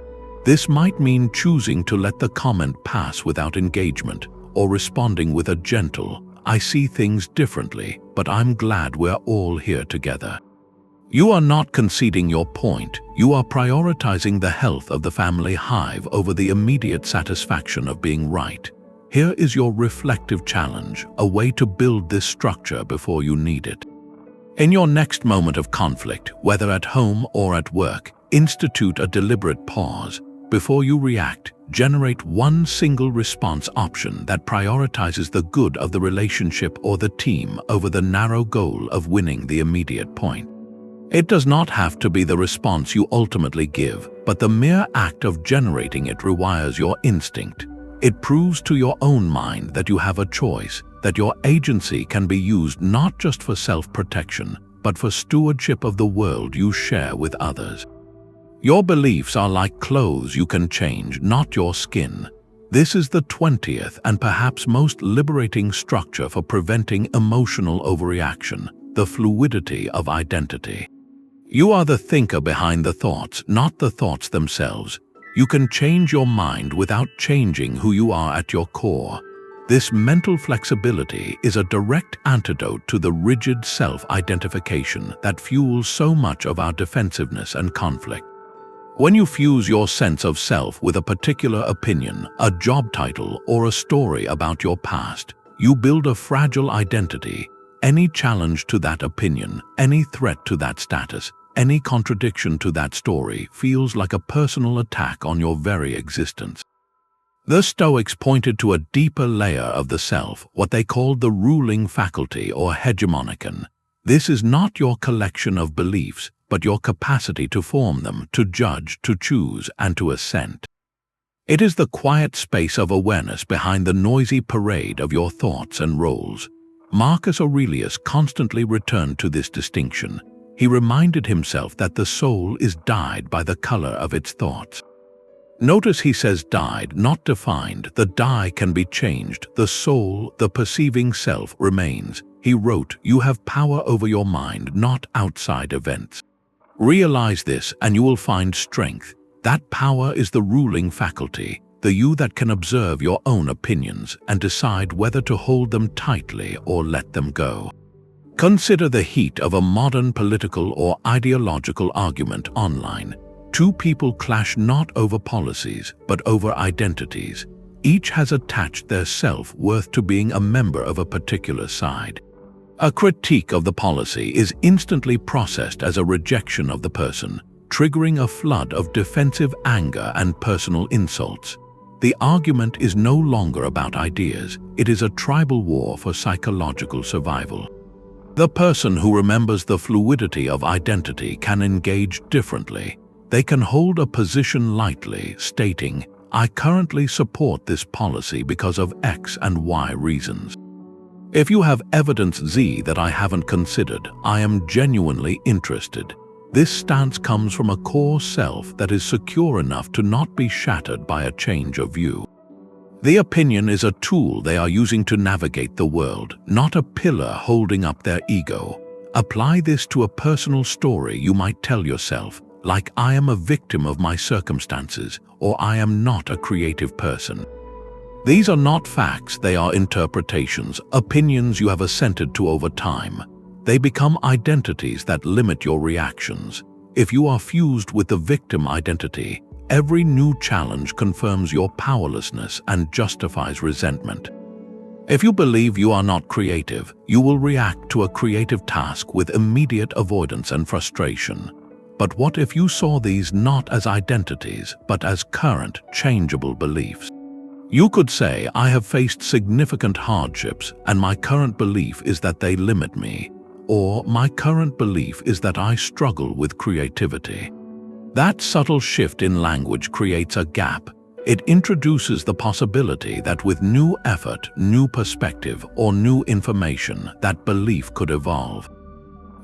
This might mean choosing to let the comment pass without engagement, or responding with a gentle, I see things differently, but I'm glad we're all here together. You are not conceding your point, you are prioritizing the health of the family hive over the immediate satisfaction of being right. Here is your reflective challenge, a way to build this structure before you need it. In your next moment of conflict, whether at home or at work, institute a deliberate pause. Before you react, generate one single response option that prioritizes the good of the relationship or the team over the narrow goal of winning the immediate point. It does not have to be the response you ultimately give, but the mere act of generating it rewires your instinct. It proves to your own mind that you have a choice, that your agency can be used not just for self-protection, but for stewardship of the world you share with others. Your beliefs are like clothes you can change, not your skin. This is the 20th and perhaps most liberating structure for preventing emotional overreaction, the fluidity of identity. You are the thinker behind the thoughts, not the thoughts themselves. You can change your mind without changing who you are at your core. This mental flexibility is a direct antidote to the rigid self-identification that fuels so much of our defensiveness and conflict. When you fuse your sense of self with a particular opinion, a job title, or a story about your past, you build a fragile identity. Any challenge to that opinion, any threat to that status, any contradiction to that story feels like a personal attack on your very existence. The Stoics pointed to a deeper layer of the self, what they called the ruling faculty or hegemonikon. This is not your collection of beliefs, but your capacity to form them, to judge, to choose, and to assent. It is the quiet space of awareness behind the noisy parade of your thoughts and roles. Marcus Aurelius constantly returned to this distinction. He reminded himself that the soul is dyed by the color of its thoughts. Notice he says dyed, not defined. The dye can be changed. The soul, the perceiving self, remains. He wrote, you have power over your mind, not outside events. Realize this and you will find strength. That power is the ruling faculty, the you that can observe your own opinions and decide whether to hold them tightly or let them go. Consider the heat of a modern political or ideological argument online. Two people clash not over policies, but over identities. Each has attached their self-worth to being a member of a particular side. A critique of the policy is instantly processed as a rejection of the person, triggering a flood of defensive anger and personal insults. The argument is no longer about ideas. It is a tribal war for psychological survival. The person who remembers the fluidity of identity can engage differently. They can hold a position lightly, stating, I currently support this policy because of X and Y reasons. If you have evidence Z that I haven't considered, I am genuinely interested. This stance comes from a core self that is secure enough to not be shattered by a change of view. The opinion is a tool they are using to navigate the world, not a pillar holding up their ego. Apply this to a personal story you might tell yourself, like I am a victim of my circumstances, or I am not a creative person. These are not facts, they are interpretations, opinions you have assented to over time. They become identities that limit your reactions. If you are fused with the victim identity, every new challenge confirms your powerlessness and justifies resentment. If you believe you are not creative, you will react to a creative task with immediate avoidance and frustration. But what if you saw these not as identities, but as current, changeable beliefs? You could say, I have faced significant hardships, and my current belief is that they limit me. Or, my current belief is that I struggle with creativity. That subtle shift in language creates a gap. It introduces the possibility that with new effort, new perspective, or new information, that belief could evolve.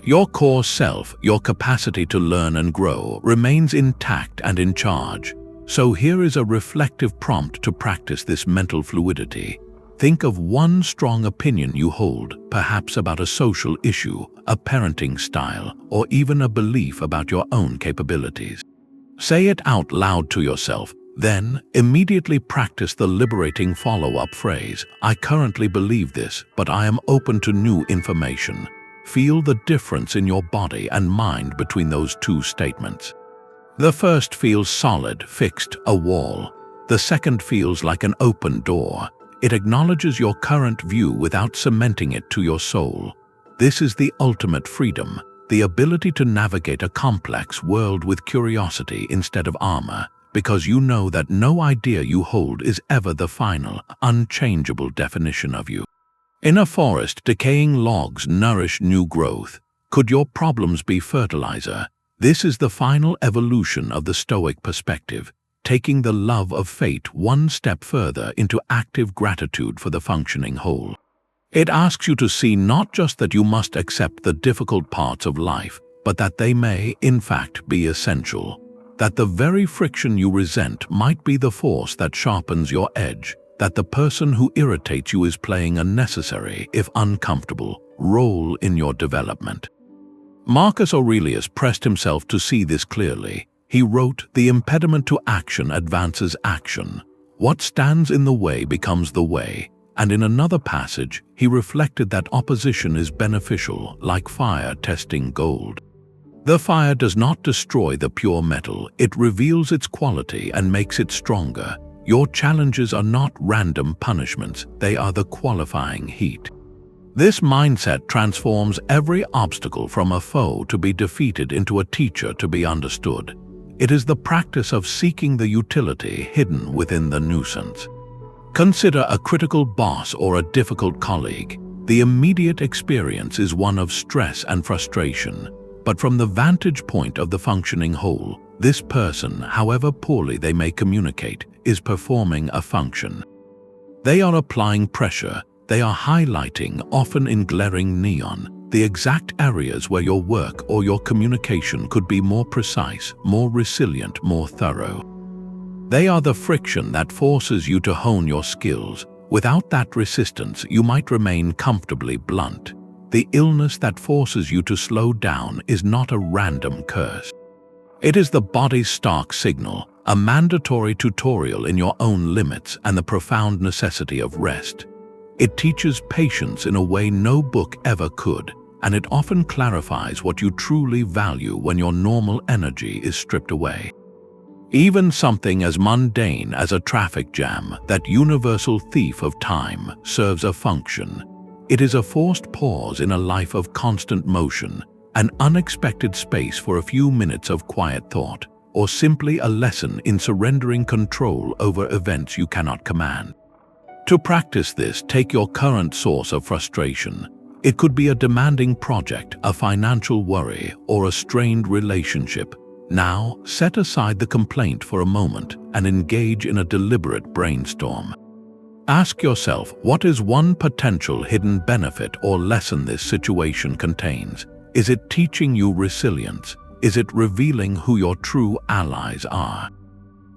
Your core self, your capacity to learn and grow, remains intact and in charge. So here is a reflective prompt to practice this mental fluidity. Think of one strong opinion you hold, perhaps about a social issue, a parenting style, or even a belief about your own capabilities. Say it out loud to yourself, then immediately practice the liberating follow-up phrase, "I currently believe this, but I am open to new information." Feel the difference in your body and mind between those two statements. The first feels solid, fixed, a wall. The second feels like an open door. It acknowledges your current view without cementing it to your soul. This is the ultimate freedom, the ability to navigate a complex world with curiosity instead of armor, because you know that no idea you hold is ever the final, unchangeable definition of you. In a forest, decaying logs nourish new growth. Could your problems be fertilizer? This is the final evolution of the Stoic perspective, taking the love of fate one step further into active gratitude for the functioning whole. It asks you to see not just that you must accept the difficult parts of life, but that they may, in fact, be essential. That the very friction you resent might be the force that sharpens your edge, that the person who irritates you is playing a necessary, if uncomfortable, role in your development. Marcus Aurelius pressed himself to see this clearly. He wrote, "The impediment to action advances action. What stands in the way becomes the way." And in another passage, he reflected that opposition is beneficial, like fire testing gold. The fire does not destroy the pure metal, it reveals its quality and makes it stronger. Your challenges are not random punishments, they are the qualifying heat. This mindset transforms every obstacle from a foe to be defeated into a teacher to be understood. It is the practice of seeking the utility hidden within the nuisance. Consider a critical boss or a difficult colleague. The immediate experience is one of stress and frustration, but from the vantage point of the functioning whole, this person, however poorly they may communicate, is performing a function. They are applying pressure, they are highlighting, often in glaring neon, the exact areas where your work or your communication could be more precise, more resilient, more thorough. They are the friction that forces you to hone your skills. Without that resistance, you might remain comfortably blunt. The illness that forces you to slow down is not a random curse. It is the body's stark signal, a mandatory tutorial in your own limits and the profound necessity of rest. It teaches patience in a way no book ever could, and it often clarifies what you truly value when your normal energy is stripped away. Even something as mundane as a traffic jam, that universal thief of time, serves a function. It is a forced pause in a life of constant motion, an unexpected space for a few minutes of quiet thought, or simply a lesson in surrendering control over events you cannot command. To practice this, take your current source of frustration. It could be a demanding project, a financial worry, or a strained relationship. Now, set aside the complaint for a moment and engage in a deliberate brainstorm. Ask yourself, what is one potential hidden benefit or lesson this situation contains? Is it teaching you resilience? Is it revealing who your true allies are?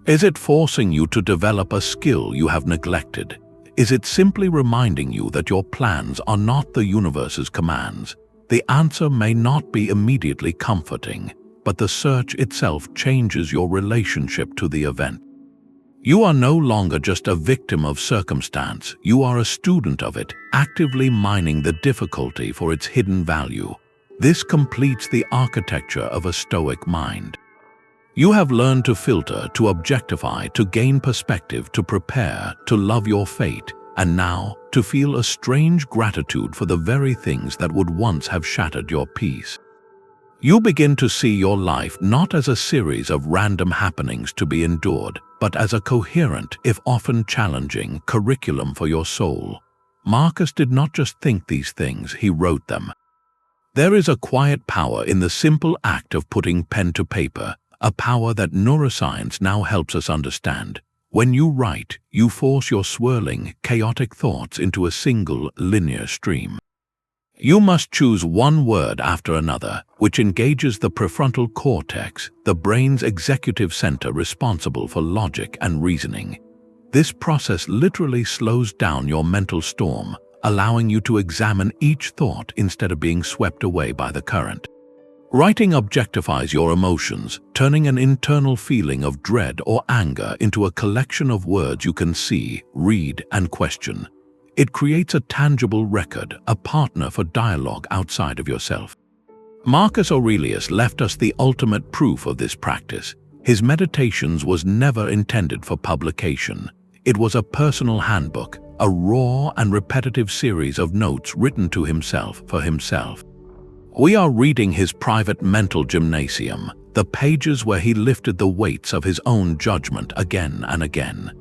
Is it forcing you to develop a skill you have neglected? Is it simply reminding you that your plans are not the universe's commands? The answer may not be immediately comforting, but the search itself changes your relationship to the event. You are no longer just a victim of circumstance, you are a student of it, actively mining the difficulty for its hidden value. This completes the architecture of a Stoic mind. You have learned to filter, to objectify, to gain perspective, to prepare, to love your fate, and now to feel a strange gratitude for the very things that would once have shattered your peace. You begin to see your life not as a series of random happenings to be endured, but as a coherent, if often challenging, curriculum for your soul. Marcus did not just think these things, he wrote them. There is a quiet power in the simple act of putting pen to paper, a power that neuroscience now helps us understand. When you write, you force your swirling, chaotic thoughts into a single, linear stream. You must choose one word after another, which engages the prefrontal cortex, the brain's executive center responsible for logic and reasoning. This process literally slows down your mental storm, allowing you to examine each thought instead of being swept away by the current. Writing objectifies your emotions, turning an internal feeling of dread or anger into a collection of words you can see, read, and question. It creates a tangible record, a partner for dialogue outside of yourself. Marcus Aurelius left us the ultimate proof of this practice. His Meditations was never intended for publication. It was a personal handbook, a raw and repetitive series of notes written to himself for himself. We are reading his private mental gymnasium, the pages where he lifted the weights of his own judgment again and again.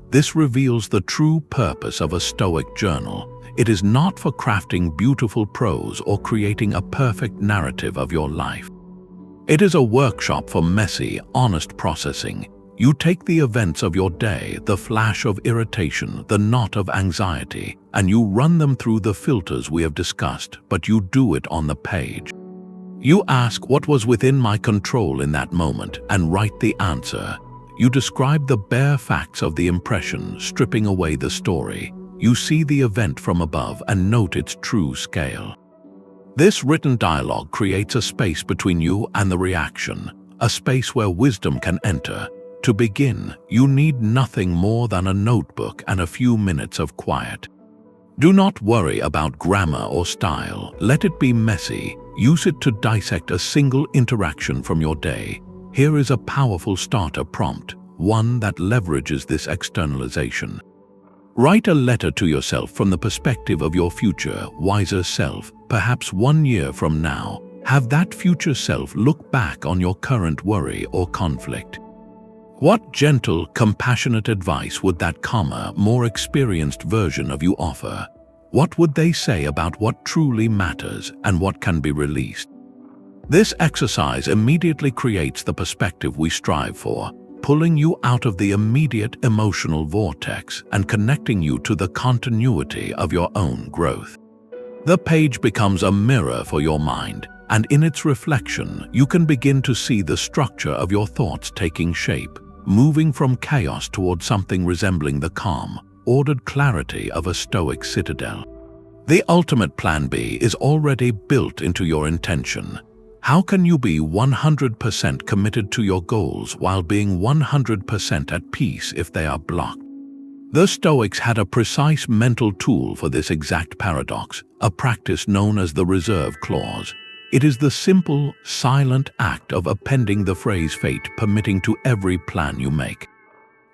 This reveals the true purpose of a Stoic journal. It is not for crafting beautiful prose or creating a perfect narrative of your life. It is a workshop for messy, honest processing. You take the events of your day, the flash of irritation, the knot of anxiety, and you run them through the filters we have discussed, but you do it on the page. You ask what was within my control in that moment and write the answer. You describe the bare facts of the impression, stripping away the story. You see the event from above and note its true scale. This written dialogue creates a space between you and the reaction, a space where wisdom can enter. To begin, you need nothing more than a notebook and a few minutes of quiet. Do not worry about grammar or style. Let it be messy. Use it to dissect a single interaction from your day. Here is a powerful starter prompt, one that leverages this externalization. Write a letter to yourself from the perspective of your future, wiser self, perhaps 1 year from now. Have that future self look back on your current worry or conflict. What gentle, compassionate advice would that calmer, more experienced version of you offer? What would they say about what truly matters and what can be released? This exercise immediately creates the perspective we strive for, pulling you out of the immediate emotional vortex and connecting you to the continuity of your own growth. The page becomes a mirror for your mind, and in its reflection, you can begin to see the structure of your thoughts taking shape, moving from chaos toward something resembling the calm, ordered clarity of a Stoic citadel. The ultimate plan B is already built into your intention. How can you be 100% committed to your goals while being 100% at peace if they are blocked? The Stoics had a precise mental tool for this exact paradox, a practice known as the reserve clause. It is the simple, silent act of appending the phrase fate permitting to every plan you make.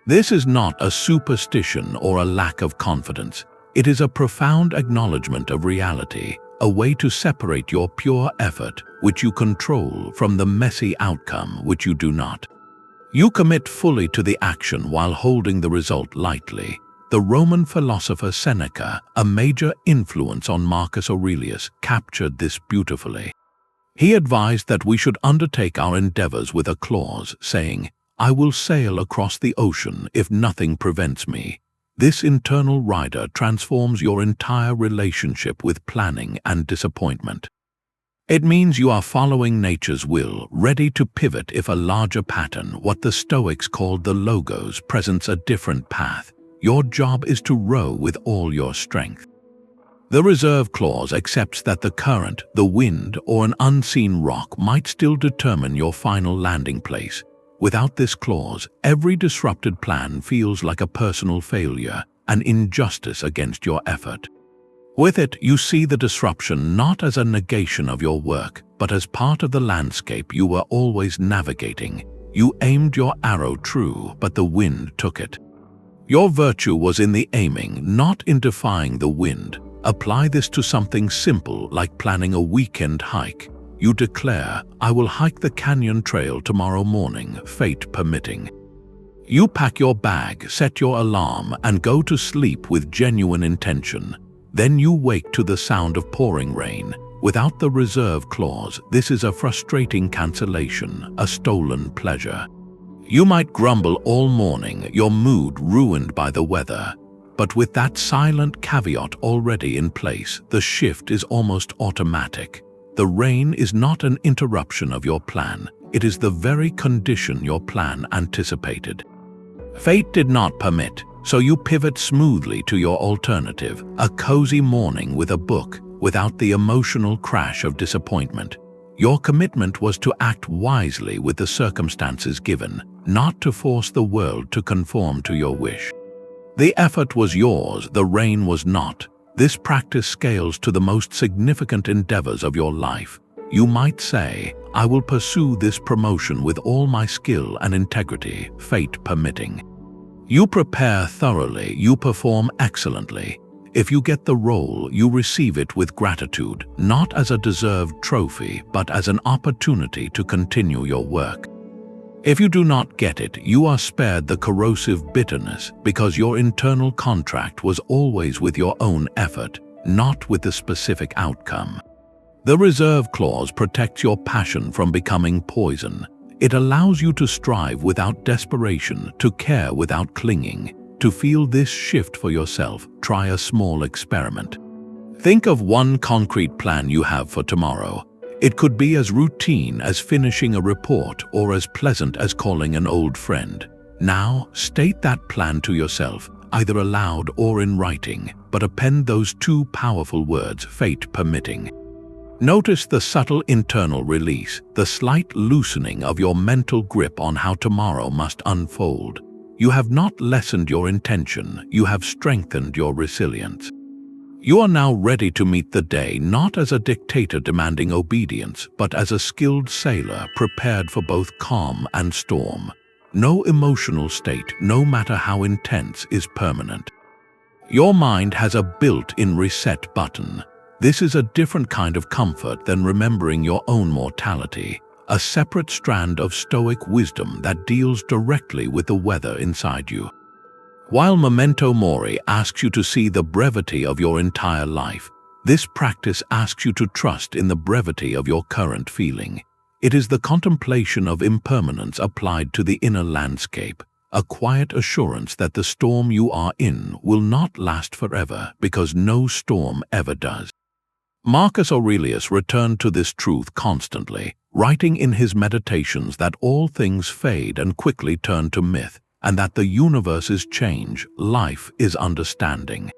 This is not a superstition or a lack of confidence. It is a profound acknowledgement of reality, a way to separate your pure effort, which you control, from the messy outcome, which you do not. You commit fully to the action while holding the result lightly. The Roman philosopher Seneca, a major influence on Marcus Aurelius, captured this beautifully. He advised that we should undertake our endeavors with a clause, saying, "I will sail across the ocean if nothing prevents me." This internal rider transforms your entire relationship with planning and disappointment. It means you are following nature's will, ready to pivot if a larger pattern, what the Stoics called the logos, presents a different path. Your job is to row with all your strength. The reserve clause accepts that the current, the wind, or an unseen rock might still determine your final landing place. Without this clause, every disrupted plan feels like a personal failure, an injustice against your effort. With it, you see the disruption not as a negation of your work, but as part of the landscape you were always navigating. You aimed your arrow true, but the wind took it. Your virtue was in the aiming, not in defying the wind. Apply this to something simple like planning a weekend hike. You declare, "I will hike the canyon trail tomorrow morning, fate permitting." You pack your bag, set your alarm, and go to sleep with genuine intention. Then you wake to the sound of pouring rain. Without the reserve clause, this is a frustrating cancellation, a stolen pleasure. You might grumble all morning, your mood ruined by the weather. But with that silent caveat already in place, the shift is almost automatic. The rain is not an interruption of your plan. It is the very condition your plan anticipated. Fate did not permit, So you pivot smoothly to your alternative, a cozy morning with a book, without the emotional crash of disappointment. Your commitment was to act wisely with the circumstances given, not to force the world to conform to your wish. The effort was yours, the rain was not. This practice scales to the most significant endeavors of your life. You might say, I will pursue this promotion with all my skill and integrity, fate permitting. You prepare thoroughly, you perform excellently. If you get the role, you receive it with gratitude, not as a deserved trophy, but as an opportunity to continue your work. If you do not get it, you are spared the corrosive bitterness because your internal contract was always with your own effort, not with the specific outcome. The reserve clause protects your passion from becoming poison. It allows you to strive without desperation, to care without clinging. To feel this shift for yourself, try a small experiment. Think of one concrete plan you have for tomorrow. It could be as routine as finishing a report or as pleasant as calling an old friend. Now, state that plan to yourself, either aloud or in writing, but append those two powerful words, fate permitting. Notice the subtle internal release, the slight loosening of your mental grip on how tomorrow must unfold. You have not lessened your intention, you have strengthened your resilience. You are now ready to meet the day not as a dictator demanding obedience, but as a skilled sailor prepared for both calm and storm. No emotional state, no matter how intense, is permanent. Your mind has a built-in reset button. This is a different kind of comfort than remembering your own mortality, a separate strand of Stoic wisdom that deals directly with the weather inside you. While Memento Mori asks you to see the brevity of your entire life, this practice asks you to trust in the brevity of your current feeling. It is the contemplation of impermanence applied to the inner landscape, a quiet assurance that the storm you are in will not last forever because no storm ever does. Marcus Aurelius returned to this truth constantly, writing in his meditations that all things fade and quickly turn to myth, and that the universe is change, life is understanding.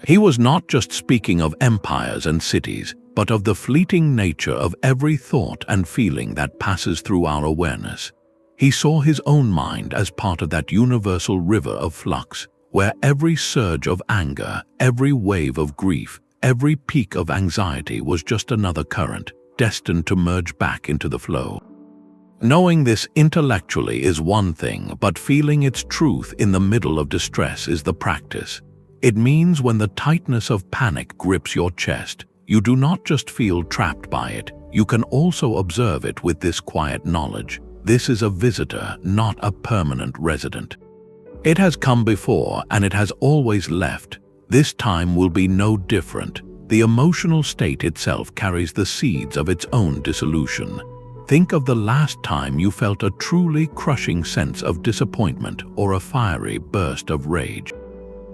He was not just speaking of empires and cities, but of the fleeting nature of every thought and feeling that passes through our awareness. He saw his own mind as part of that universal river of flux, where every surge of anger, every wave of grief, every peak of anxiety was just another current, destined to merge back into the flow. Knowing this intellectually is one thing, but feeling its truth in the middle of distress is the practice. It means when the tightness of panic grips your chest, you do not just feel trapped by it, you can also observe it with this quiet knowledge. This is a visitor, not a permanent resident. It has come before and it has always left. This time will be no different. The emotional state itself carries the seeds of its own dissolution. Think of the last time you felt a truly crushing sense of disappointment or a fiery burst of rage.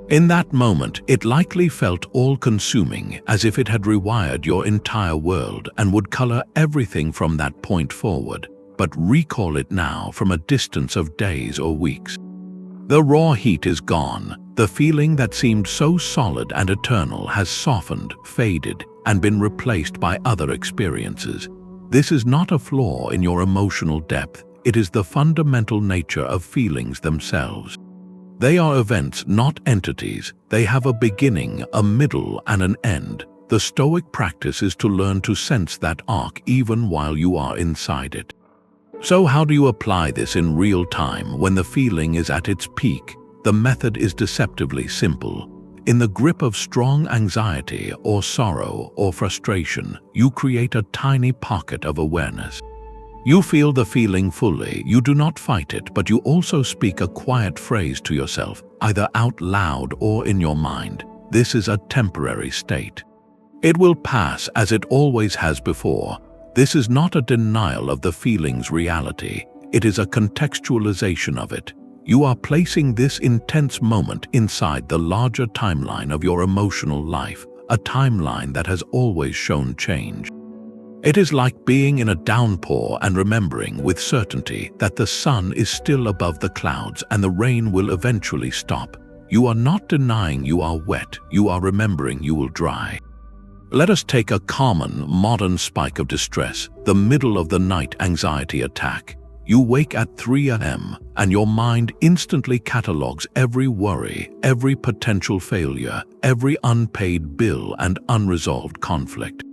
In that moment, it likely felt all-consuming, as if it had rewired your entire world and would color everything from that point forward. But recall it now from a distance of days or weeks. The raw heat is gone. The feeling that seemed so solid and eternal has softened, faded, and been replaced by other experiences. This is not a flaw in your emotional depth, it is the fundamental nature of feelings themselves. They are events, not entities. They have a beginning, a middle, and an end. The Stoic practice is to learn to sense that arc even while you are inside it. So how do you apply this in real time when the feeling is at its peak? The method is deceptively simple. In the grip of strong anxiety or sorrow or frustration, you create a tiny pocket of awareness. You feel the feeling fully, you do not fight it, but you also speak a quiet phrase to yourself, either out loud or in your mind. This is a temporary state. It will pass as it always has before. This is not a denial of the feeling's reality. It is a contextualization of it. You are placing this intense moment inside the larger timeline of your emotional life, a timeline that has always shown change. It is like being in a downpour and remembering with certainty that the sun is still above the clouds and the rain will eventually stop. You are not denying you are wet, you are remembering you will dry. Let us take a common, modern spike of distress, the middle of the night anxiety attack. You wake at 3 a.m. and your mind instantly catalogs every worry, every potential failure, every unpaid bill and unresolved conflict.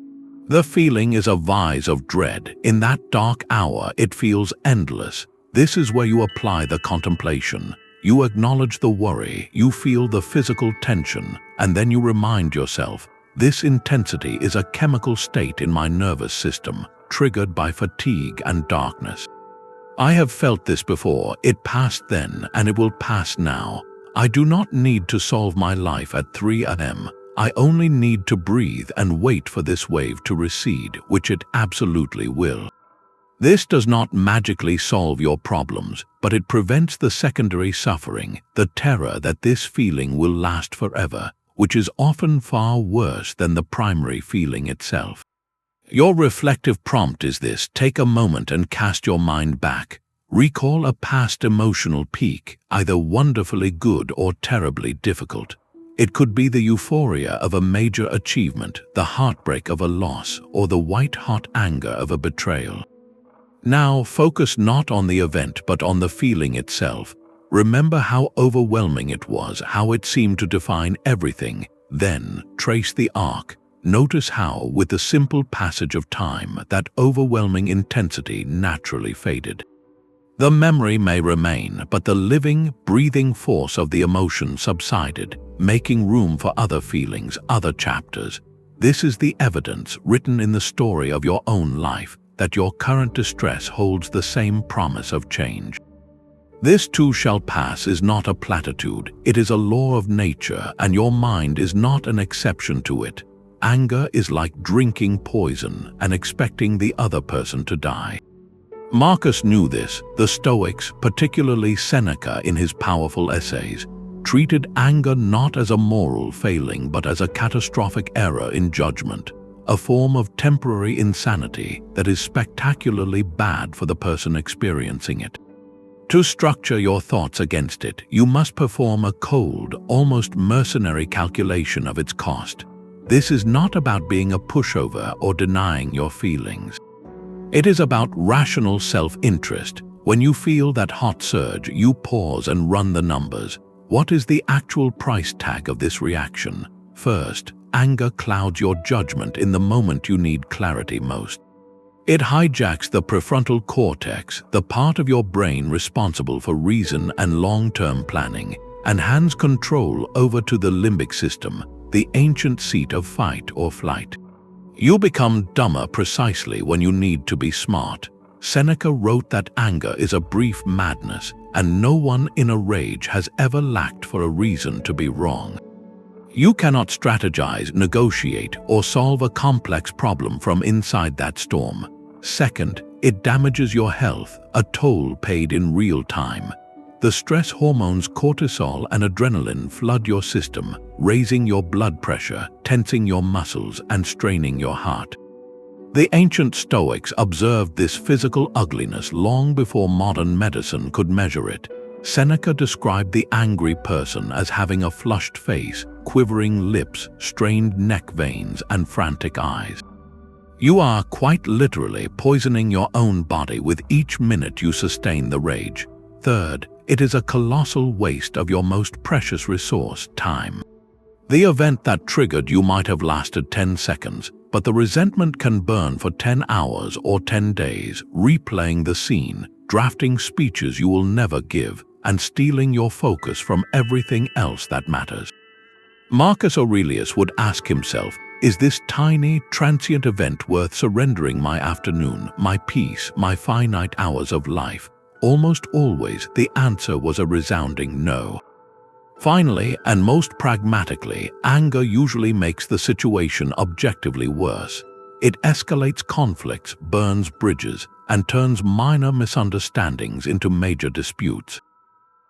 The feeling is a vise of dread. In that dark hour, it feels endless. This is where you apply the contemplation. You acknowledge the worry, you feel the physical tension, and then you remind yourself, this intensity is a chemical state in my nervous system, triggered by fatigue and darkness. I have felt this before, it passed then, and it will pass now. I do not need to solve my life at 3 a.m. I only need to breathe and wait for this wave to recede, which it absolutely will. This does not magically solve your problems, but it prevents the secondary suffering, the terror that this feeling will last forever, which is often far worse than the primary feeling itself. Your reflective prompt is this: take a moment and cast your mind back. Recall a past emotional peak, either wonderfully good or terribly difficult. It could be the euphoria of a major achievement, the heartbreak of a loss, or the white-hot anger of a betrayal. Now, focus not on the event but on the feeling itself. Remember how overwhelming it was, how it seemed to define everything. Then, trace the arc. Notice how, with the simple passage of time, that overwhelming intensity naturally faded. The memory may remain, but the living, breathing force of the emotion subsided, making room for other feelings, other chapters. This is the evidence, written in the story of your own life, that your current distress holds the same promise of change. This too shall pass is not a platitude, it is a law of nature, and your mind is not an exception to it. Anger is like drinking poison and expecting the other person to die. Marcus knew this. The Stoics, particularly Seneca in his powerful essays, treated anger not as a moral failing but as a catastrophic error in judgment, a form of temporary insanity that is spectacularly bad for the person experiencing it. To structure your thoughts against it, you must perform a cold, almost mercenary calculation of its cost. This is not about being a pushover or denying your feelings. It is about rational self-interest. When you feel that hot surge, you pause and run the numbers. What is the actual price tag of this reaction? First, anger clouds your judgment in the moment you need clarity most. It hijacks the prefrontal cortex, the part of your brain responsible for reason and long-term planning, and hands control over to the limbic system, the ancient seat of fight or flight. You become dumber precisely when you need to be smart. Seneca wrote that anger is a brief madness, and no one in a rage has ever lacked for a reason to be wrong. You cannot strategize, negotiate, or solve a complex problem from inside that storm. Second, it damages your health, a toll paid in real time. The stress hormones cortisol and adrenaline flood your system, raising your blood pressure, tensing your muscles, and straining your heart. The ancient Stoics observed this physical ugliness long before modern medicine could measure it. Seneca described the angry person as having a flushed face, quivering lips, strained neck veins, and frantic eyes. You are, quite literally, poisoning your own body with each minute you sustain the rage. Third, it is a colossal waste of your most precious resource, time. The event that triggered you might have lasted 10 seconds, but the resentment can burn for 10 hours or 10 days, replaying the scene, drafting speeches you will never give, and stealing your focus from everything else that matters. Marcus Aurelius would ask himself, is this tiny, transient event worth surrendering my afternoon, my peace, my finite hours of life? Almost always, the answer was a resounding no. Finally, and most pragmatically, anger usually makes the situation objectively worse. It escalates conflicts, burns bridges, and turns minor misunderstandings into major disputes.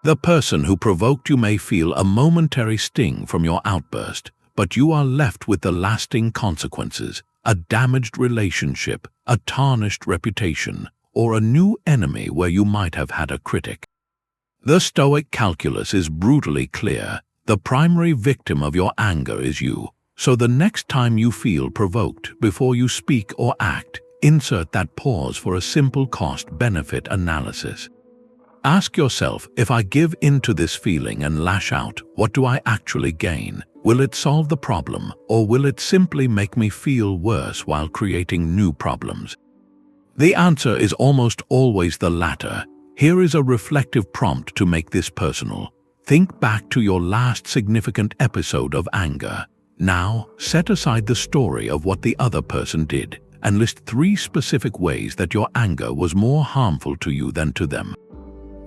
The person who provoked you may feel a momentary sting from your outburst, but you are left with the lasting consequences, a damaged relationship, a tarnished reputation, or a new enemy where you might have had a critic. The Stoic calculus is brutally clear. The primary victim of your anger is you. So the next time you feel provoked, before you speak or act, insert that pause for a simple cost-benefit analysis. Ask yourself, if I give in to this feeling and lash out, what do I actually gain? Will it solve the problem, or will it simply make me feel worse while creating new problems? The answer is almost always the latter. Here is a reflective prompt to make this personal. Think back to your last significant episode of anger. Now, set aside the story of what the other person did and list 3 specific ways that your anger was more harmful to you than to them.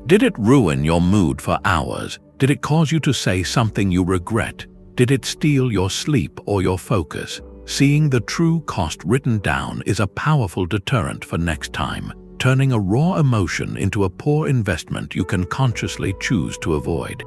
Did it ruin your mood for hours? Did it cause you to say something you regret? Did it steal your sleep or your focus? Seeing the true cost written down is a powerful deterrent for next time, turning a raw emotion into a poor investment you can consciously choose to avoid.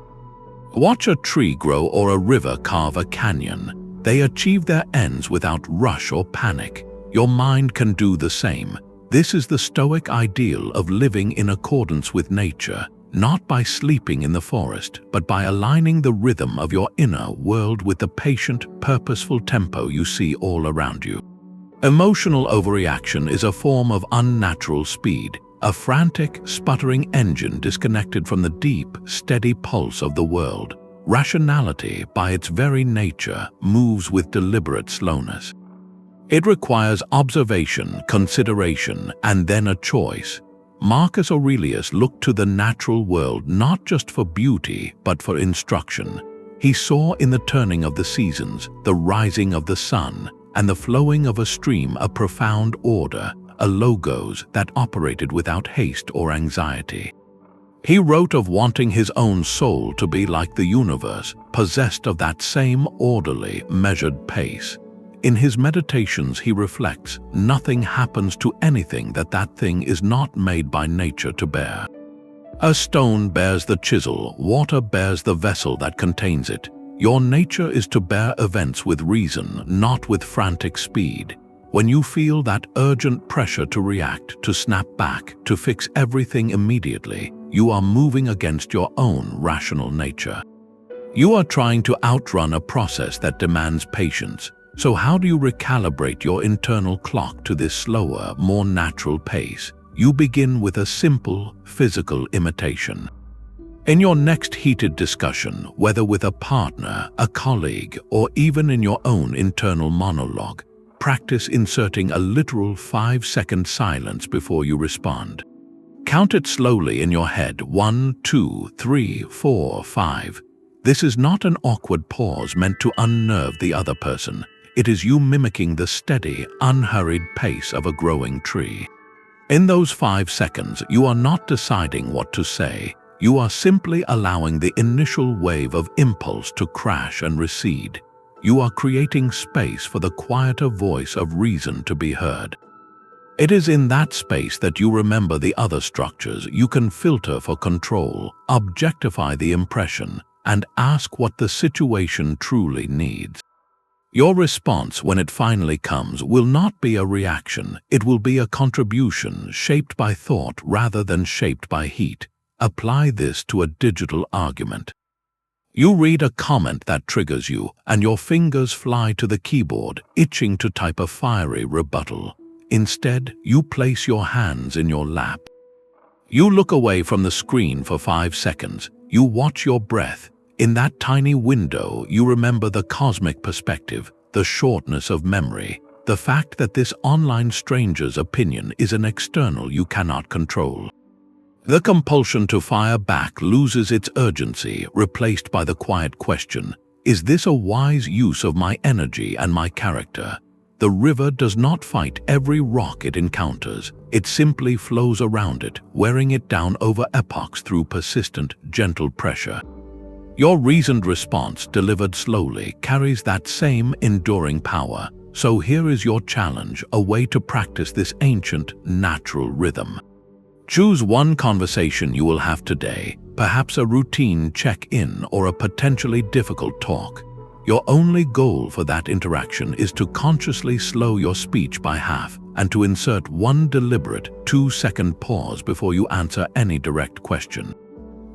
Watch a tree grow or a river carve a canyon. They achieve their ends without rush or panic. Your mind can do the same. This is the Stoic ideal of living in accordance with nature, not by sleeping in the forest, but by aligning the rhythm of your inner world with the patient, purposeful tempo you see all around you. Emotional overreaction is a form of unnatural speed, a frantic, sputtering engine disconnected from the deep, steady pulse of the world. Rationality, by its very nature, moves with deliberate slowness. It requires observation, consideration, and then a choice. Marcus Aurelius looked to the natural world not just for beauty, but for instruction. He saw in the turning of the seasons, the rising of the sun, and the flowing of a stream a profound order, a logos that operated without haste or anxiety. He wrote of wanting his own soul to be like the universe, possessed of that same orderly, measured pace. In his meditations he reflects, nothing happens to anything that thing is not made by nature to bear. A stone bears the chisel, water bears the vessel that contains it. Your nature is to bear events with reason, not with frantic speed. When you feel that urgent pressure to react, to snap back, to fix everything immediately, you are moving against your own rational nature. You are trying to outrun a process that demands patience. So how do you recalibrate your internal clock to this slower, more natural pace? You begin with a simple, physical imitation. In your next heated discussion, whether with a partner, a colleague, or even in your own internal monologue, practice inserting a literal 5-second silence before you respond. Count it slowly in your head, 1, 2, 3, 4, 5. This is not an awkward pause meant to unnerve the other person. It is you mimicking the steady, unhurried pace of a growing tree. In those 5 seconds, you are not deciding what to say. You are simply allowing the initial wave of impulse to crash and recede. You are creating space for the quieter voice of reason to be heard. It is in that space that you remember the other structures. You can filter for control, objectify the impression, and ask what the situation truly needs. Your response, when it finally comes, will not be a reaction. It will be a contribution shaped by thought rather than shaped by heat. Apply this to a digital argument. You read a comment that triggers you, and your fingers fly to the keyboard, itching to type a fiery rebuttal. Instead, you place your hands in your lap. You look away from the screen for 5 seconds. You watch your breath. In that tiny window, you remember the cosmic perspective, the shortness of memory, the fact that this online stranger's opinion is an external you cannot control. The compulsion to fire back loses its urgency, replaced by the quiet question, is this a wise use of my energy and my character? The river does not fight every rock it encounters. It simply flows around it, wearing it down over epochs through persistent, gentle pressure. Your reasoned response, delivered slowly, carries that same enduring power. So here is your challenge, a way to practice this ancient, natural rhythm. Choose one conversation you will have today, perhaps a routine check-in or a potentially difficult talk. Your only goal for that interaction is to consciously slow your speech by half and to insert one deliberate 2-second pause before you answer any direct question.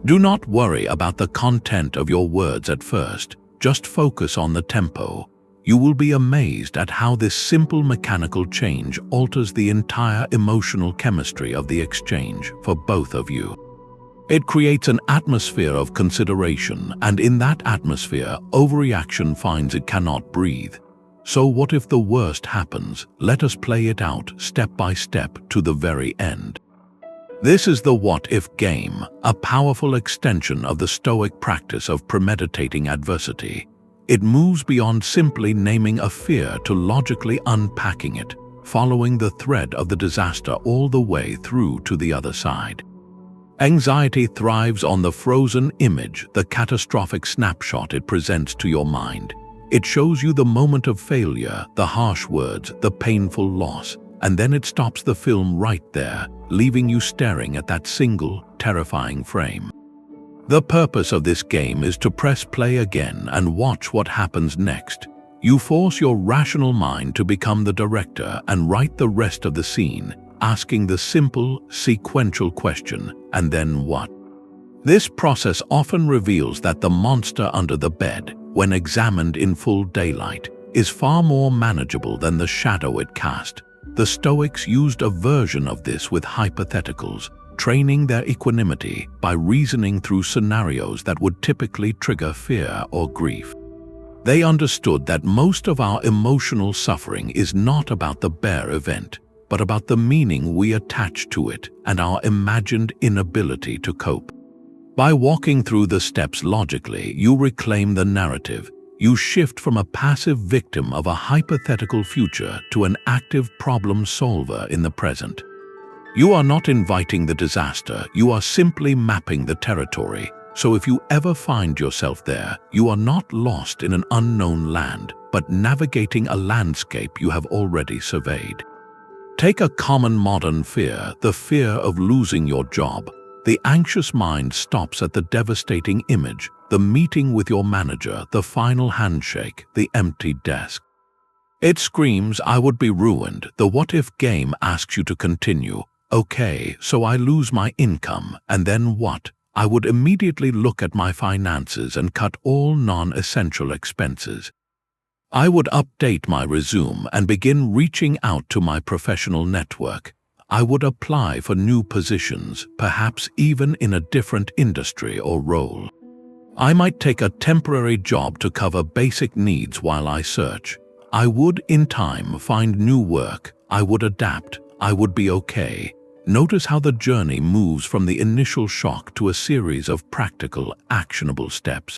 Do not worry about the content of your words at first, just focus on the tempo. You will be amazed at how this simple mechanical change alters the entire emotional chemistry of the exchange for both of you. It creates an atmosphere of consideration, and in that atmosphere, overreaction finds it cannot breathe. So what if the worst happens? Let us play it out step by step to the very end. This is the what-if game, a powerful extension of the Stoic practice of premeditating adversity. It moves beyond simply naming a fear to logically unpacking it, following the thread of the disaster all the way through to the other side. Anxiety thrives on the frozen image, the catastrophic snapshot it presents to your mind. It shows you the moment of failure, the harsh words, the painful loss, and then it stops the film right there, leaving you staring at that single, terrifying frame. The purpose of this game is to press play again and watch what happens next. You force your rational mind to become the director and write the rest of the scene, asking the simple, sequential question, and then what? This process often reveals that the monster under the bed, when examined in full daylight, is far more manageable than the shadow it cast. The Stoics used a version of this with hypotheticals, training their equanimity by reasoning through scenarios that would typically trigger fear or grief. They understood that most of our emotional suffering is not about the bare event, but about the meaning we attach to it and our imagined inability to cope. By walking through the steps logically, you reclaim the narrative. You shift from a passive victim of a hypothetical future to an active problem solver in the present. You are not inviting the disaster, you are simply mapping the territory. So if you ever find yourself there, you are not lost in an unknown land, but navigating a landscape you have already surveyed. Take a common modern fear, the fear of losing your job. The anxious mind stops at the devastating image, the meeting with your manager, the final handshake, the empty desk. It screams, "I would be ruined." The what-if game asks you to continue. Okay, so I lose my income, and then what? I would immediately look at my finances and cut all non-essential expenses. I would update my resume and begin reaching out to my professional network. I would apply for new positions, perhaps even in a different industry or role. I might take a temporary job to cover basic needs while I search. I would, in time, find new work. I would adapt. I would be okay. Notice how the journey moves from the initial shock to a series of practical, actionable steps.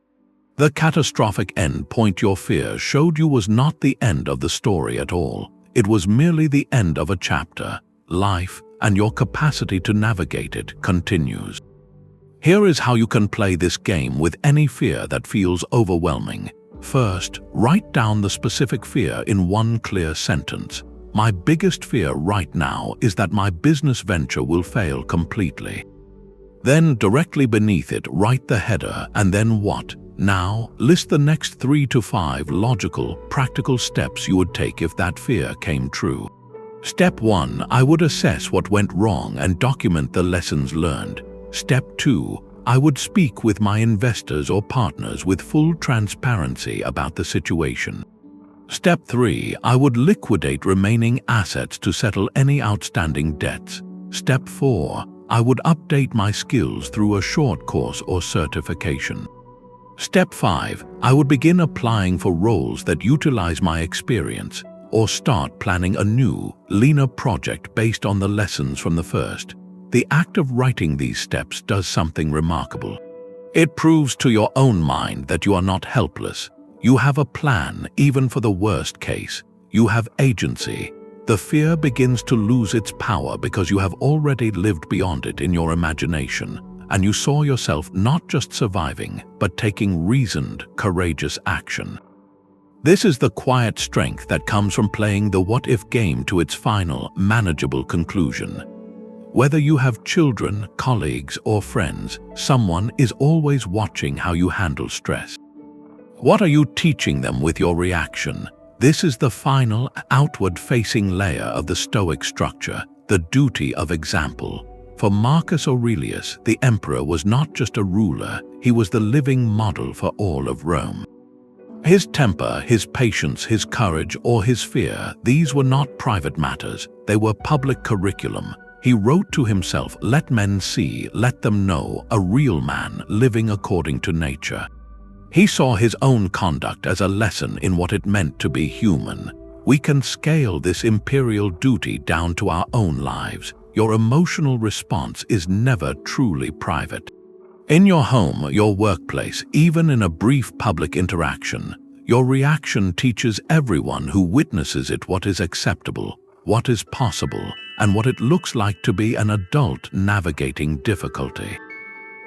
The catastrophic end point your fear showed you was not the end of the story at all. It was merely the end of a chapter. Life, and your capacity to navigate it, continues. Here is how you can play this game with any fear that feels overwhelming. First, write down the specific fear in one clear sentence. My biggest fear right now is that my business venture will fail completely. Then, directly beneath it, write the header, and then what? Now, list the next 3 to 5 logical, practical steps you would take if that fear came true. Step 1, I would assess what went wrong and document the lessons learned. Step 2, I would speak with my investors or partners with full transparency about the situation. Step 3, I would liquidate remaining assets to settle any outstanding debts. Step 4, I would update my skills through a short course or certification. Step 5, I would begin applying for roles that utilize my experience, or start planning a new, leaner project based on the lessons from the first. The act of writing these steps does something remarkable. It proves to your own mind that you are not helpless. You have a plan, even for the worst case. You have agency. The fear begins to lose its power because you have already lived beyond it in your imagination, and you saw yourself not just surviving, but taking reasoned, courageous action. This is the quiet strength that comes from playing the what-if game to its final, manageable conclusion. Whether you have children, colleagues, or friends, someone is always watching how you handle stress. What are you teaching them with your reaction? This is the final, outward-facing layer of the Stoic structure, the duty of example. For Marcus Aurelius, the emperor was not just a ruler, he was the living model for all of Rome. His temper, his patience, his courage, or his fear, these were not private matters, they were public curriculum. He wrote to himself, "Let men see, let them know, a real man living according to nature." He saw his own conduct as a lesson in what it meant to be human. We can scale this imperial duty down to our own lives. Your emotional response is never truly private. In your home, your workplace, even in a brief public interaction, your reaction teaches everyone who witnesses it what is acceptable, what is possible, and what it looks like to be an adult navigating difficulty.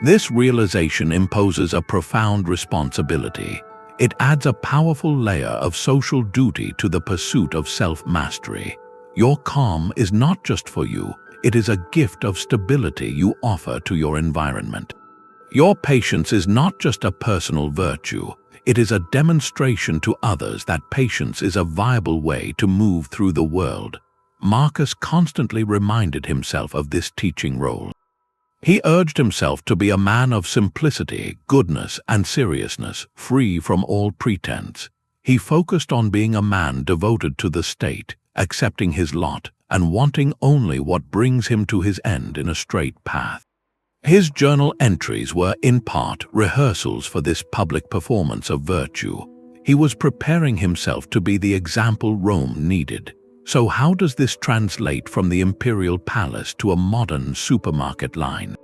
This realization imposes a profound responsibility. It adds a powerful layer of social duty to the pursuit of self-mastery. Your calm is not just for you, it is a gift of stability you offer to your environment. Your patience is not just a personal virtue, it is a demonstration to others that patience is a viable way to move through the world. Marcus constantly reminded himself of this teaching role. He urged himself to be a man of simplicity, goodness, and seriousness, free from all pretense. He focused on being a man devoted to the state, accepting his lot, and wanting only what brings him to his end in a straight path. His journal entries were, in part, rehearsals for this public performance of virtue. He was preparing himself to be the example Rome needed. So how does this translate from the imperial palace to a modern supermarket line?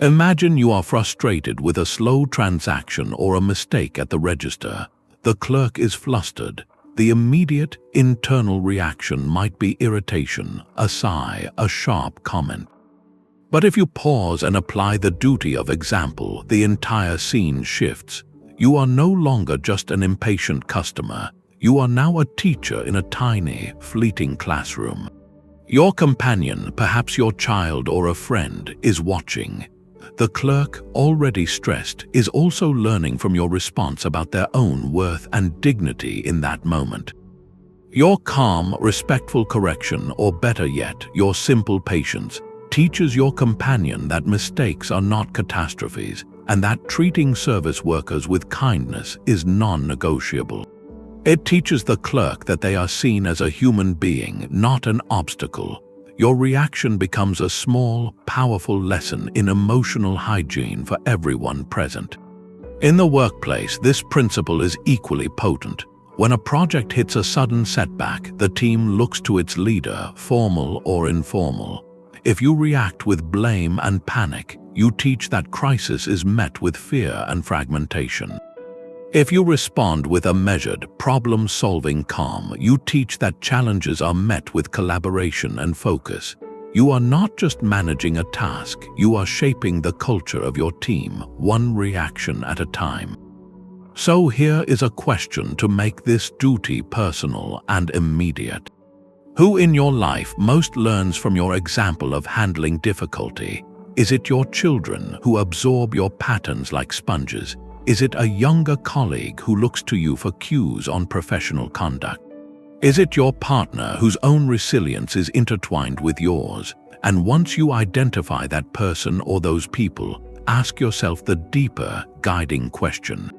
Imagine you are frustrated with a slow transaction or a mistake at the register. The clerk is flustered. The immediate internal reaction might be irritation, a sigh, a sharp comment. But if you pause and apply the duty of example, the entire scene shifts. You are no longer just an impatient customer. You are now a teacher in a tiny, fleeting classroom. Your companion, perhaps your child or a friend, is watching. The clerk, already stressed, is also learning from your response about their own worth and dignity in that moment. Your calm, respectful correction, or better yet, your simple patience, teaches your companion that mistakes are not catastrophes and that treating service workers with kindness is non-negotiable. It teaches the clerk that they are seen as a human being, not an obstacle. Your reaction becomes a small, powerful lesson in emotional hygiene for everyone present. In the workplace, this principle is equally potent. When a project hits a sudden setback, the team looks to its leader, formal or informal. If you react with blame and panic, you teach that crisis is met with fear and fragmentation. If you respond with a measured, problem-solving calm, you teach that challenges are met with collaboration and focus. You are not just managing a task, you are shaping the culture of your team, one reaction at a time. So here is a question to make this duty personal and immediate. Who in your life most learns from your example of handling difficulty? Is it your children who absorb your patterns like sponges? Is it a younger colleague who looks to you for cues on professional conduct? Is it your partner whose own resilience is intertwined with yours? And once you identify that person or those people, ask yourself the deeper, guiding question.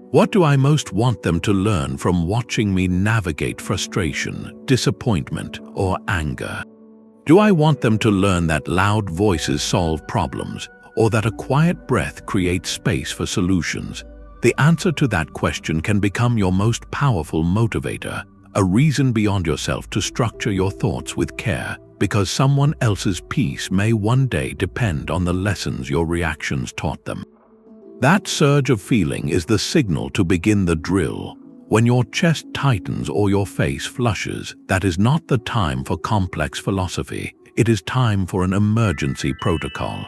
What do I most want them to learn from watching me navigate frustration, disappointment, or anger? Do I want them to learn that loud voices solve problems, or that a quiet breath creates space for solutions? The answer to that question can become your most powerful motivator, a reason beyond yourself to structure your thoughts with care, because someone else's peace may one day depend on the lessons your reactions taught them. That surge of feeling is the signal to begin the drill. When your chest tightens or your face flushes, that is not the time for complex philosophy. It is time for an emergency protocol.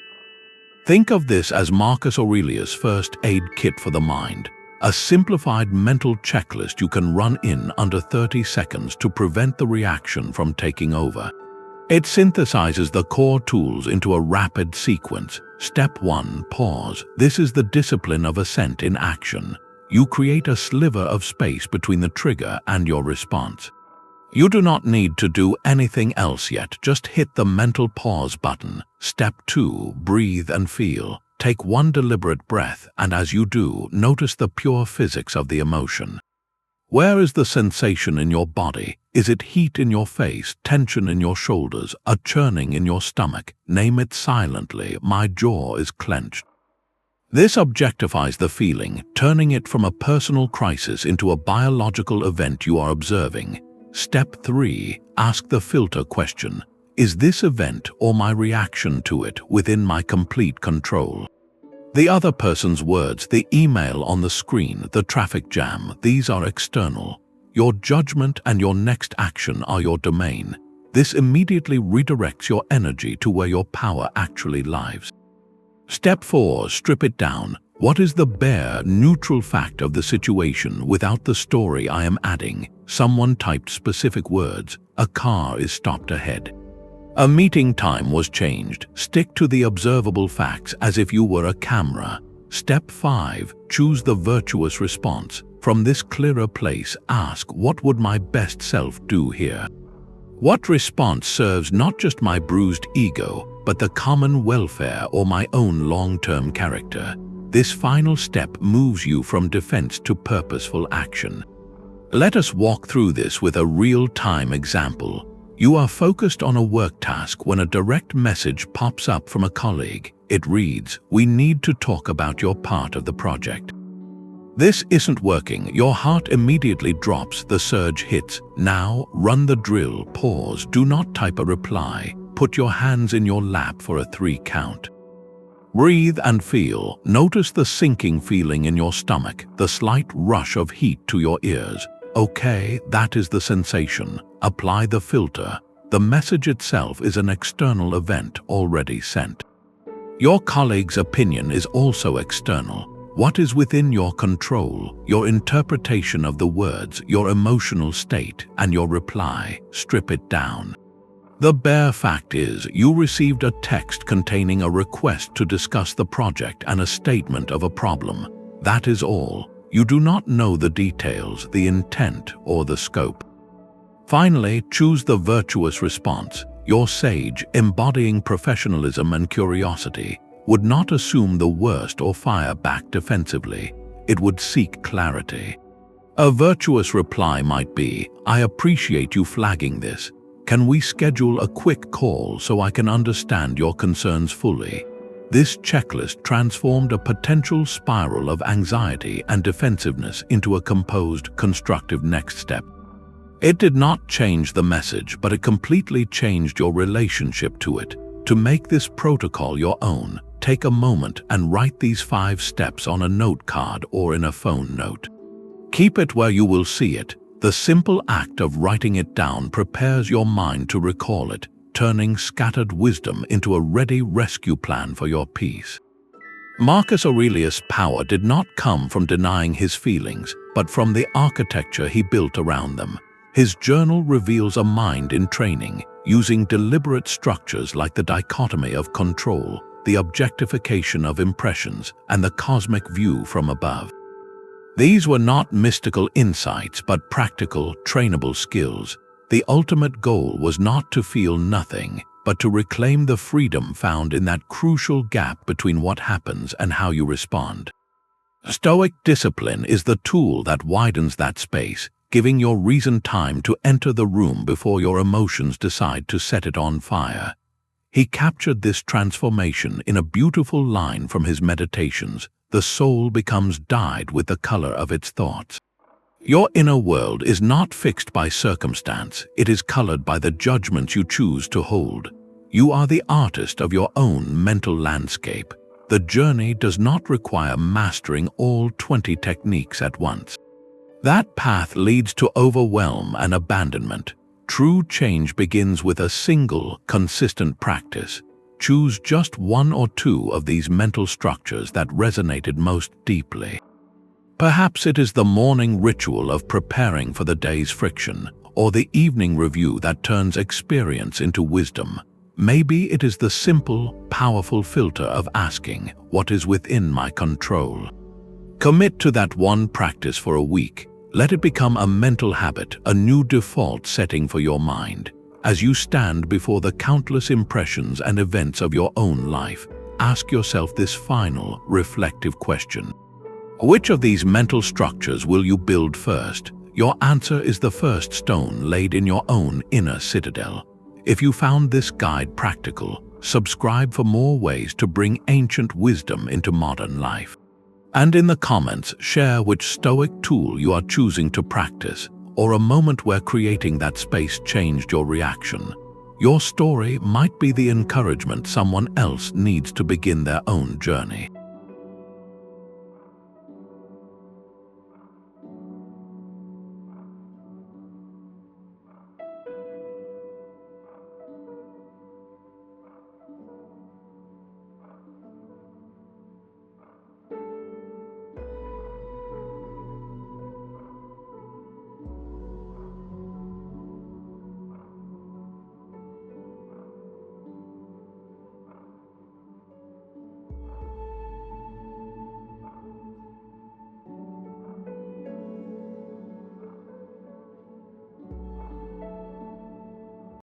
Think of this as Marcus Aurelius' first aid kit for the mind, a simplified mental checklist you can run in under 30 seconds to prevent the reaction from taking over. It synthesizes the core tools into a rapid sequence. Step 1. Pause. This is the discipline of assent in action. You create a sliver of space between the trigger and your response. You do not need to do anything else yet. Just hit the mental pause button. Step 2. Breathe and feel. Take one deliberate breath, and as you do, notice the pure physics of the emotion. Where is the sensation in your body? Is it heat in your face, tension in your shoulders, a churning in your stomach? Name it silently. My jaw is clenched. This objectifies the feeling, turning it from a personal crisis into a biological event you are observing. Step 3. Ask the filter question. Is this event or my reaction to it within my complete control? The other person's words, the email on the screen, the traffic jam, these are external. Your judgment and your next action are your domain. This immediately redirects your energy to where your power actually lies. Step 4. Strip it down. What is the bare, neutral fact of the situation without the story I am adding? Someone typed specific words. A car is stopped ahead. A meeting time was changed. Stick to the observable facts as if you were a camera. Step 5. Choose the virtuous response. From this clearer place, ask, what would my best self do here? What response serves not just my bruised ego, but the common welfare or my own long-term character? This final step moves you from defense to purposeful action. Let us walk through this with a real-time example. You are focused on a work task when a direct message pops up from a colleague. It reads, "We need to talk about your part of the project." This isn't working. Your heart immediately drops. The surge hits. Now, run the drill. Pause. Do not type a reply. Put your hands in your lap for a 3 count. Breathe and feel. Notice the sinking feeling in your stomach, the slight rush of heat to your ears. Okay, that is the sensation. Apply the filter. The message itself is an external event already sent. Your colleague's opinion is also external. What is within your control? Your interpretation of the words, your emotional state, and your reply. Strip it down. The bare fact is, you received a text containing a request to discuss the project and a statement of a problem. That is all. You do not know the details, the intent, or the scope. Finally, choose the virtuous response. Your sage, embodying professionalism and curiosity, would not assume the worst or fire back defensively. It would seek clarity. A virtuous reply might be, "I appreciate you flagging this. Can we schedule a quick call so I can understand your concerns fully?" This checklist transformed a potential spiral of anxiety and defensiveness into a composed, constructive next step. It did not change the message, but it completely changed your relationship to it. To make this protocol your own, take a moment and write these 5 steps on a note card or in a phone note. Keep it where you will see it. The simple act of writing it down prepares your mind to recall it, turning scattered wisdom into a ready rescue plan for your peace. Marcus Aurelius' power did not come from denying his feelings, but from the architecture he built around them. His journal reveals a mind in training, using deliberate structures like the dichotomy of control, the objectification of impressions, and the cosmic view from above. These were not mystical insights, but practical, trainable skills. The ultimate goal was not to feel nothing, but to reclaim the freedom found in that crucial gap between what happens and how you respond. Stoic discipline is the tool that widens that space, giving your reason time to enter the room before your emotions decide to set it on fire. He captured this transformation in a beautiful line from his meditations. The soul becomes dyed with the color of its thoughts. Your inner world is not fixed by circumstance, it is colored by the judgments you choose to hold. You are the artist of your own mental landscape. The journey does not require mastering all 20 techniques at once. That path leads to overwhelm and abandonment. True change begins with a single, consistent practice. Choose just 1 or 2 of these mental structures that resonated most deeply. Perhaps it is the morning ritual of preparing for the day's friction, or the evening review that turns experience into wisdom. Maybe it is the simple, powerful filter of asking, what is within my control? Commit to that one practice for a week. Let it become a mental habit, a new default setting for your mind. As you stand before the countless impressions and events of your own life, ask yourself this final, reflective question. Which of these mental structures will you build first? Your answer is the first stone laid in your own inner citadel. If you found this guide practical, subscribe for more ways to bring ancient wisdom into modern life. And in the comments, share which Stoic tool you are choosing to practice, or a moment where creating that space changed your reaction. Your story might be the encouragement someone else needs to begin their own journey.